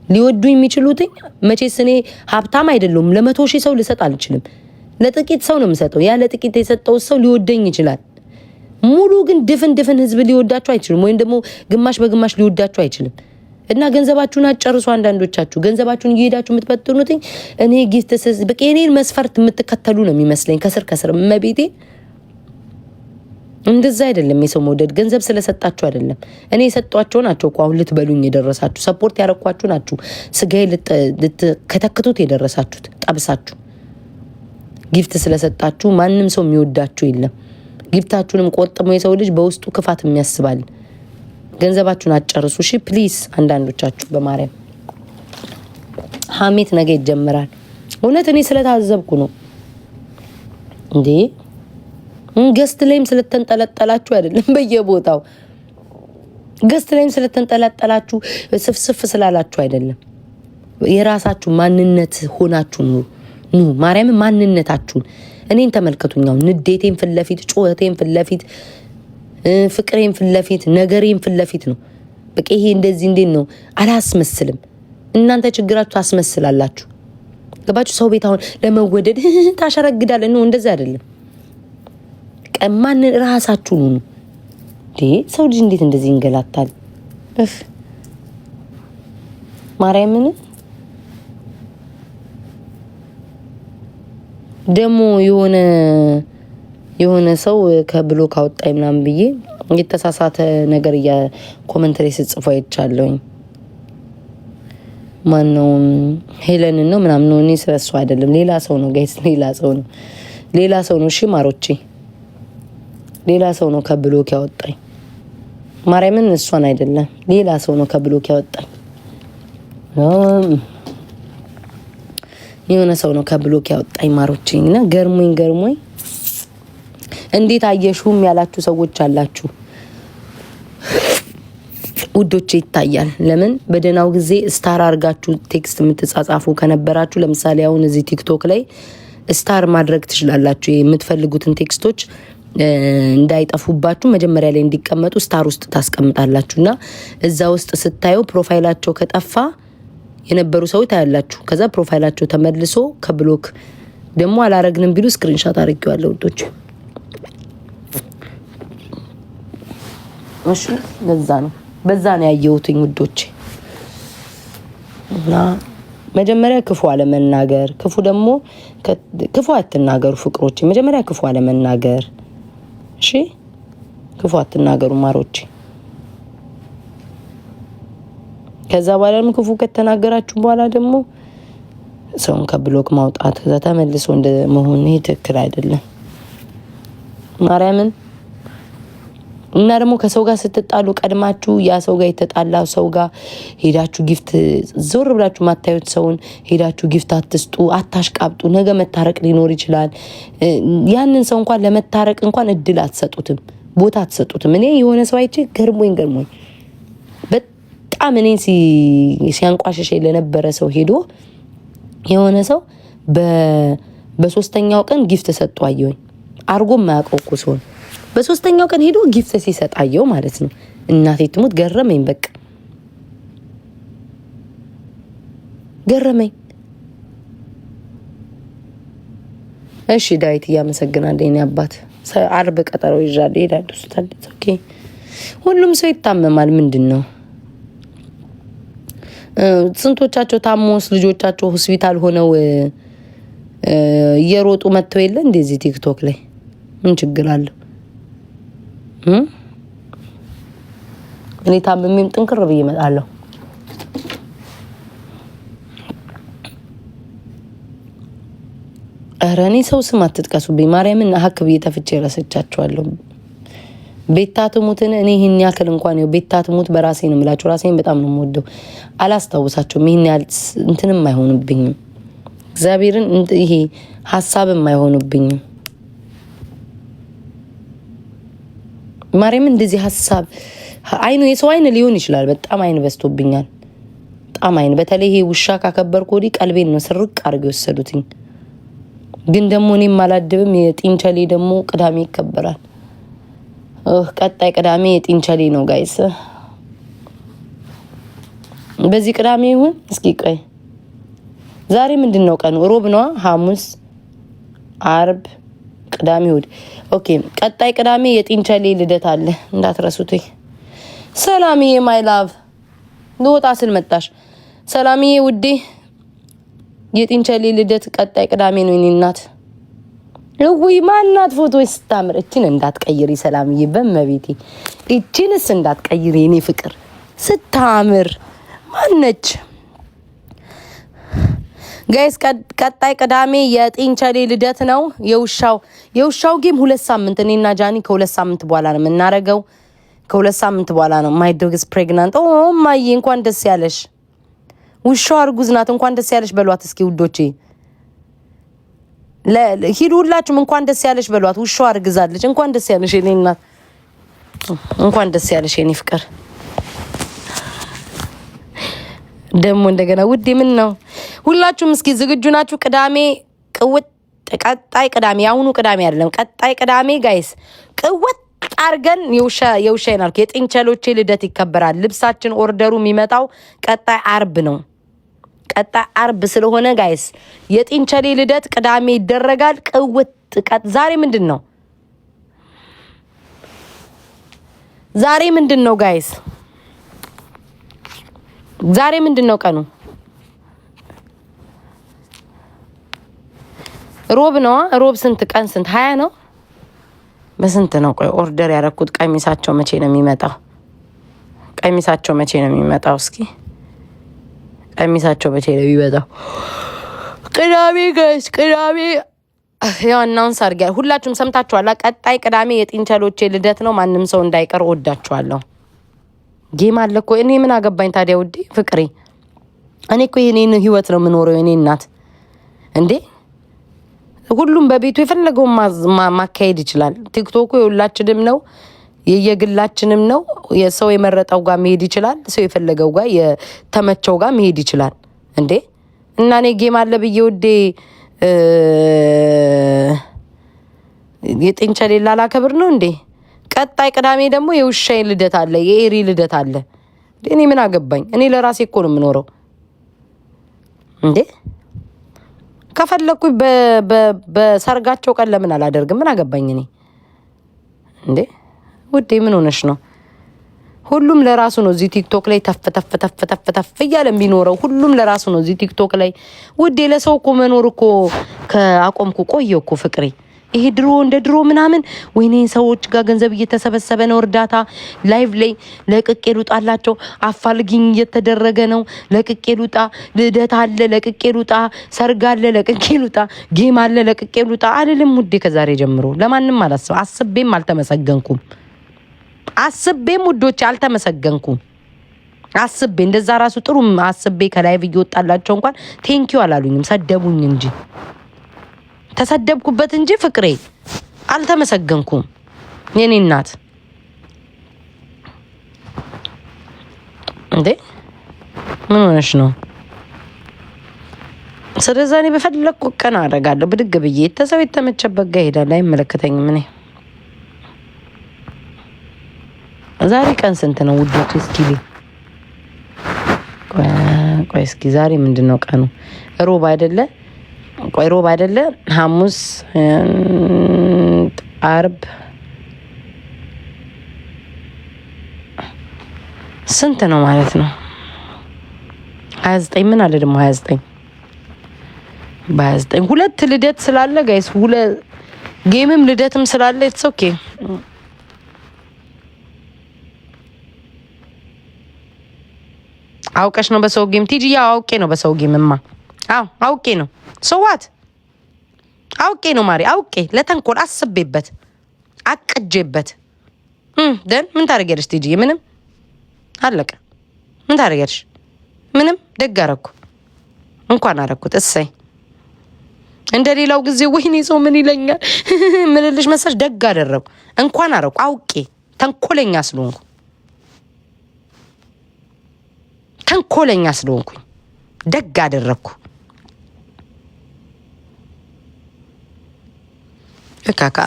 ሊወዱኝ የሚችሉት መቼስ እኔ ሀብታም አይደለሁም። ለ100,000 ሰው ልሰጥ አልችልም። ለጥቂት ሰው ነው የምሰጠው። ያ ለጥቂት የሰጠው ሰው ሊወደኝ ይችላል። ሙሉ ግን ድፍን ህዝብ ሊወዳችሁ አይችልም። ወይም ደግሞ ግማሽ በግማሽ ሊወዳችሁ አይችልም። እና ገንዘባችሁን አጨርሱ። አንዳንዶቻችሁ ገንዘባችሁን እየሄዳችሁ የምትበትኑት እኔ ጊፍት በቃ የኔን መስፈርት የምትከተሉ ነው የሚመስለኝ ከስር መቤቴ። እንደዛ አይደለም የሰው መውደድ ገንዘብ ስለሰጣችሁ አይደለም። እኔ የሰጧቸው ናቸው እኮ አሁን ልትበሉኝ የደረሳችሁ። ሰፖርት ያረኳችሁ ናችሁ። ስጋዬ ልትከተክቱት የደረሳችሁት ጠብሳችሁ። ጊፍት ስለሰጣችሁ ማንም ሰው የሚወዳችሁ የለም። ጊፍታችሁንም ቆጥሞ የሰው ልጅ በውስጡ ክፋት የሚያስባል። ገንዘባችሁን አጨርሱ እሺ ፕሊዝ። አንዳንዶቻችሁ በማርያም ሀሜት ነገ ይጀምራል። እውነት እኔ ስለታዘብኩ ነው እንዴ። ገስት ላይም ስለተንጠለጠላችሁ አይደለም። በየቦታው ገስት ላይም ስለተንጠለጠላችሁ ስፍስፍ ስላላችሁ አይደለም። የራሳችሁ ማንነት ሆናችሁ ኑ ማርያም ማንነታችሁን እኔን ተመልከቱኛው። ንዴቴን ፍለፊት፣ ጩኸቴን ፍለፊት፣ ፍቅሬን ፍለፊት፣ ነገሬን ፍለፊት ነው። በቃ ይሄ እንደዚህ እንዴት ነው? አላስመስልም። እናንተ ችግራችሁ ታስመስላላችሁ። ገባችሁ? ሰው ቤት አሁን ለመወደድ ታሸረግዳለ ነው። እንደዛ አይደለም። ቀማን ራሳችሁ ነው። ሰው ልጅ እንዴት እንደዚህ ይንገላታል? ማርያምን ደሞ የሆነ ሰው ከብሎክ አወጣኝ ምናምን ብዬ የተሳሳተ ነገር ኮሜንት ላይ ስጽፎ አይቻለሁኝ። ማነው ሄለን ነው ምናምን ነው። እኔ ስለሱ አይደለም ሌላ ሰው ነው ጋይስ፣ ሌላ ሰው ነው። እሺ ማሮቼ ሌላ ሰው ነው ከብሎክ ያወጣኝ። ማርያምን እሷን አይደለም ሌላ ሰው ነው ከብሎክ ያወጣኝ። የሆነ ሰው ነው ከብሎክ ያወጣኝ ማሮቼና ገርሞኝ እንዴት አየሹም ያላችሁ ሰዎች አላችሁ ውዶቼ። ይታያል። ለምን በደናው ጊዜ ስታር አርጋችሁ ቴክስት የምትጻጻፉ ከነበራችሁ ለምሳሌ አሁን እዚህ ቲክቶክ ላይ ስታር ማድረግ ትችላላችሁ። የምትፈልጉትን ቴክስቶች እንዳይጠፉባችሁ መጀመሪያ ላይ እንዲቀመጡ ስታር ውስጥ ታስቀምጣላችሁና እዛ ውስጥ ስታዩ ፕሮፋይላቸው ከጠፋ የነበሩ ሰው ታያላችሁ። ከዛ ፕሮፋይላቸው ተመልሶ ከብሎክ ደግሞ አላረግንም ቢሉ ስክሪንሻት አድርጌዋለሁ ውዶቼ። እሺ በዛ ነው ያየሁትኝ ውዶቼ። እና መጀመሪያ ክፉ አለመናገር፣ ክፉ ደግሞ ክፉ አትናገሩ ፍቅሮቼ። መጀመሪያ ክፉ አለመናገር እሺ፣ ክፉ አትናገሩ ማሮቼ። ከዛ በኋላም ክፉ ከተናገራችሁ በኋላ ደግሞ ሰውን ከብሎክ ማውጣት ከዛ ተመልሶ እንደ መሆን ይሄ ትክክል አይደለም ማርያምን። እና ደግሞ ከሰው ጋር ስትጣሉ ቀድማችሁ ያ ሰው ጋር የተጣላ ሰው ጋር ሄዳችሁ ጊፍት ዞር ብላችሁ ማታዩት ሰውን ሄዳችሁ ጊፍት አትስጡ፣ አታሽቃብጡ። ነገ መታረቅ ሊኖር ይችላል። ያንን ሰው እንኳን ለመታረቅ እንኳን እድል አትሰጡትም፣ ቦታ አትሰጡትም። እኔ የሆነ ሰው አይቼ ገርሞኝ በጣም እኔን ሲያንቋሽሽ ለነበረ ሰው ሄዶ የሆነ ሰው በሶስተኛው ቀን ጊፍት ሰጡ አየሁኝ። አርጎ ማያውቀው እኮ ሰው በሶስተኛው ቀን ሄዶ ጊፍት ሲሰጣየው ማለት ነው። እናቴ ትሙት ገረመኝ፣ በቃ ገረመኝ። እሺ ዳዊት እያመሰግናለሁ የኔ አባት። አርብ ቀጠሮ ይዣለሁ እሄዳለሁ። ኦኬ ሁሉም ሰው ይታመማል። ምንድነው ስንቶቻቸው ታሞስ ልጆቻቸው ሆስፒታል ሆነው እየሮጡ መጥተው የለ እንደዚህ ቲክቶክ ላይ ምን ችግር አለው? እኔ ታምሜም ጥንክር ብዬ እመጣለሁ። ኧረ እኔ ሰው ስም አትጥቀሱብኝ ማርያምን። ሀክ ብዬ ተፍቼ ረስቻቸዋለሁ። ቤታ ትሙትን እኔ ይሄን ያክል እንኳን ነው ቤታ ትሙት በራሴ ነው የምላችሁ። ራሴን በጣም ነው የምወደው። አላስታውሳቸውም። ይሄን ያህል እንትንም አይሆንብኝም። እግዚአብሔርን ይሄ ሐሳብም አይሆንብኝም። ማርያም እንደዚህ ሐሳብ አይኑ የሰው አይን ሊሆን ይችላል። በጣም አይን በስቶብኛል። በጣም አይን በተለይ ይሄ ውሻ ካከበርኩ ወዲህ ቀልቤን ነው ስርቅ አድርገው ወሰዱትኝ። ግን ደግሞ እኔም አላድብም። የጢንቸሌ ደግሞ ቅዳሜ ይከበራል። ቀጣይ ቅዳሜ የጢንቸሌ ነው ጋይስ። በዚህ ቅዳሜ ይሁን እስኪ ቆይ ዛሬ ምንድነው ቀኑ? ሮብ ነው። ሐሙስ፣ አርብ፣ ቅዳሜ፣ እሑድ። ኦኬ ቀጣይ ቅዳሜ የጢንቸሌ ልደት አለ እንዳትረሱት። ሰላምዬ ማይ ላቭ ልወጣ ስል መጣሽ። ሰላምዬ ውዴ የጢንቸሌ ልደት ቀጣይ ቅዳሜ ነው። የኔ እናት ወይ ማናት ፎቶ ስታምር። እቺን እንዳትቀይሪ ሰላምዬ፣ በመቤቴ እቺንስ እንዳትቀይሪ የኔ ፍቅር ስታምር ማነች? ጋይስ ቀጣይ ቅዳሜ የጢንቸሌ ልደት ነው። የውሻው ጌም 2 ሳምንት እኔና ጃኒ ከ2 ሳምንት በኋላ ነው የምናረገው። ከ2 ሳምንት በኋላ ነው። ማይ ዶግ ኢዝ ፕሬግናንት። ኦ ማይ እንኳን ደስ ያለሽ። ውሻው እርጉዝ ናት። እንኳን ደስ ያለሽ በሏት እስኪ ውዶቼ። ሂዱ ሁላችሁም እንኳን ደስ ያለሽ በሏት። ውሻው አርግዛለች። እንኳን ደስ ያለሽ የኔ እናት። እንኳን ደስ ያለሽ የኔ ፍቅር። ደግሞ እንደገና ውዴ ምን ነው ሁላችሁም እስኪ ዝግጁ ናችሁ? ቅዳሜ ቅውጥ ቀጣይ ቅዳሜ ያሁኑ ቅዳሜ አይደለም። ቀጣይ ቅዳሜ ጋይስ ቅውጥ አርገን የውሻ ይናልኩ የጢንቸሎቼ ልደት ይከበራል። ልብሳችን ኦርደሩ የሚመጣው ቀጣይ አርብ ነው። ቀጣይ አርብ ስለሆነ ጋይስ የጢንቸሌ ልደት ቅዳሜ ይደረጋል። ቅውጥ ዛሬ ምንድን ነው? ዛሬ ምንድን ነው ጋይስ? ዛሬ ምንድን ነው ቀኑ? ሮብ ነው። ሮብ ስንት ቀን? ስንት 20 ነው። በስንት ነው? ቆይ ኦርደር ያደረኩት ቀሚሳቸው መቼ ነው የሚመጣው? ቀሚሳቸው መቼ ነው የሚመጣው? እስኪ ቀሚሳቸው መቼ ነው የሚመጣው? ቅዳሜ ጋይስ፣ ቅዳሜ ያው አናውንስ አድርጊያለሁ። ሁላችሁም ሰምታችኋል። ቀጣይ ቅዳሜ የጢንቸሎቼ ልደት ነው። ማንም ሰው እንዳይቀር። ወዳችኋለሁ። ጌም አለ እኮ። እኔ ምን አገባኝ ታዲያ ውዴ ፍቅሬ። እኔ እኮ የኔን ህይወት ነው የምኖረው የኔ እናት እንዴ። ሁሉም በቤቱ የፈለገውን ማካሄድ ይችላል። ቲክቶኩ የሁላችንም ነው፣ የየግላችንም ነው። የሰው የመረጠው ጋር መሄድ ይችላል። ሰው የፈለገው ጋር የተመቸው ጋር መሄድ ይችላል እንዴ። እና እኔ ጌም አለ ብዬ ውዴ የጢንቸሌ ላላከብር ነው እንዴ? ቀጣይ ቅዳሜ ደግሞ የውሻዬ ልደት አለ፣ የኤሪ ልደት አለ። እኔ ምን አገባኝ? እኔ ለራሴ እኮ ነው የምኖረው እንዴ። ከፈለኩ በሰርጋቸው ቀን ለምን አላደርግም? ምን አገባኝ እኔ እንዴ። ውዴ ምን ሆነሽ ነው? ሁሉም ለራሱ ነው እዚህ ቲክቶክ ላይ ተፍ እያለ የሚኖረው። ሁሉም ለራሱ ነው እዚህ ቲክቶክ ላይ ውዴ። ለሰው እኮ መኖር እኮ ከአቆምኩ ቆየሁ እኮ ፍቅሬ። ይሄ ድሮ እንደ ድሮ ምናምን ወይኔ ሰዎች ጋር ገንዘብ እየተሰበሰበ ነው፣ እርዳታ ላይቭ ላይ ለቅቄ ልውጣላቸው፣ አፋልጊኝ እየተደረገ ነው፣ ለቅቄ ልውጣ፣ ልደት አለ ለቅቄ ልውጣ፣ ሰርግ አለ ለቅቄ ልውጣ፣ ጌም አለ ለቅቄ ልውጣ አልልም ውዴ። ከዛሬ ጀምሮ ለማንም አላስብ፣ አስቤም አልተመሰገንኩም። አስቤም ውዶች አልተመሰገንኩም። አስቤ እንደዛ ራሱ ጥሩ አስቤ ከላይቭ እየወጣላቸው እንኳን ቴንኪው አላሉኝም፣ ሰደቡኝ እንጂ ተሰደብኩበት እንጂ ፍቅሬ አልተመሰገንኩም። የኔ እናት እንዴ ምን ሆነሽ ነው? ስለዚህ እኔ በፈለኩ ቀን አደርጋለሁ። ብድግ ብዬ የተሰው የተመቸበት ጋር እሄዳለሁ። አይመለከተኝም። እኔ ዛሬ ቀን ስንት ነው ውዶች? እስኪ ቆይ እስኪ ዛሬ ምንድነው ቀኑ? ሮብ አይደለ? ቆይ ሮብ አይደለ? ሐሙስ፣ አርብ ስንት ነው ማለት ነው? 29 ምን አለ ደግሞ 29 በ29 ሁለት ልደት ስላለ ጋይስ፣ ሁለት ጌምም ልደትም ስላለ ኢትስ ኦኬ። አውቀሽ ነው በሰው ጌም ቲጂ? ያው አውቄ ነው በሰው ጌምማ። አዎ አውቄ ነው። ሰዋት አውቄ ነው ማሪ፣ አውቄ ለተንኮል አስቤበት አቅጄበት ደን ምን ታደርጊያለሽ ቲጂ? ምንም አለቀ። ምን ታደርጊያለሽ? ምንም። ደግ አደረኩ እንኳን አደረኩት። እሰይ እንደሌላው ጊዜ ወይኔ ሰው ምን ይለኛል ምን ልልሽ መሰለሽ? ደግ አደረኩ እንኳን አደረኩ። አውቄ ተንኮለኛ ስለሆንኩኝ ደግ አደረኩ። እካካ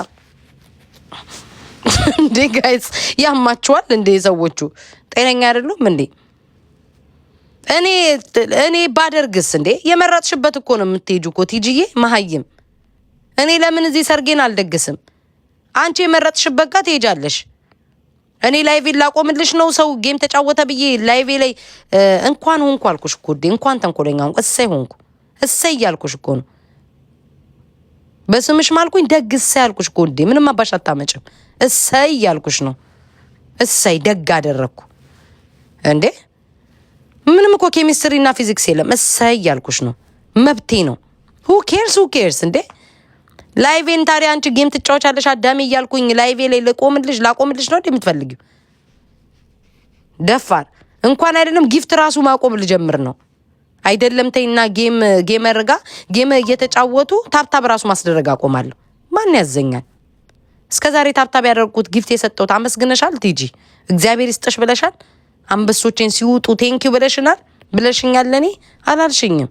እንዴ ጋይስ ያማችኋል እንዴ? ሰዎቹ ጤነኛ አይደሉም እንዴ? እኔ ባደርግስ እንዴ? የመረጥሽበት እኮ ነው የምትሄጁ እኮ ቲጂዬ መሀይም። እኔ ለምን እዚህ ሰርጌን አልደግስም? አንቺ የመረጥሽበት ጋር ትሄጃለሽ። እኔ ላይቬ ላቆምልሽ ነው ሰው ጌም ተጫወተ ብዬ ላይቬ ላይ እንኳን ሆንኩ አልኩሽ እኮ እንዴ። እንኳን ተንኮለኛ ሆንኩ። እሰይ ሆንኩ። እሰይ ያልኩሽ እኮ ነው። በስምሽ ማልኩኝ ደግ እሰይ ያልኩሽ እኮ እንዴ። ምንም አባሽ አታመጭም። እሰይ ያልኩሽ ነው። እሰይ ደግ አደረኩ እንዴ። ምንም እኮ ኬሚስትሪ እና ፊዚክስ የለም። እሰይ ያልኩሽ ነው። መብቴ ነው። who cares እንዴ? ላይቬን ታዲያ አንቺ ጌም ትጫወቻለሽ አዳሜ እያልኩኝ ላይቬ ላይ ላቆምልሽ ነው እንደምትፈልጊው? ደፋር እንኳን አይደለም ጊፍት ራሱ ማቆም ልጀምር ነው አይደለም? ተይና ጌመር ጋር ጌም እየተጫወቱ ታብታብ ራሱ ማስደረግ አቆማለሁ። ማን ያዘኛል? እስከዛሬ ታብታብ ያደረኩት ጊፍት የሰጠሁት አመስግነሻል ቲጂ? እግዚአብሔር ይስጥሽ ብለሻል? አንበሶቼን ሲውጡ ቴንኪው ብለሽኛል። ለኔ አላልሽኝም።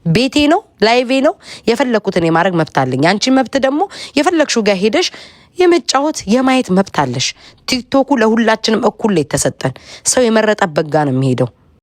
ቤቴ ነው፣ ላይቬ ነው። የፈለኩትን የማድረግ መብት አለኝ። አንቺ መብት ደግሞ የፈለግሽው ጋር ሄደሽ የመጫወት የማየት መብት አለሽ። ቲክቶኩ ለሁላችንም እኩል ላይ ተሰጠን። ሰው የመረጠበት ጋር ነው የሚሄደው።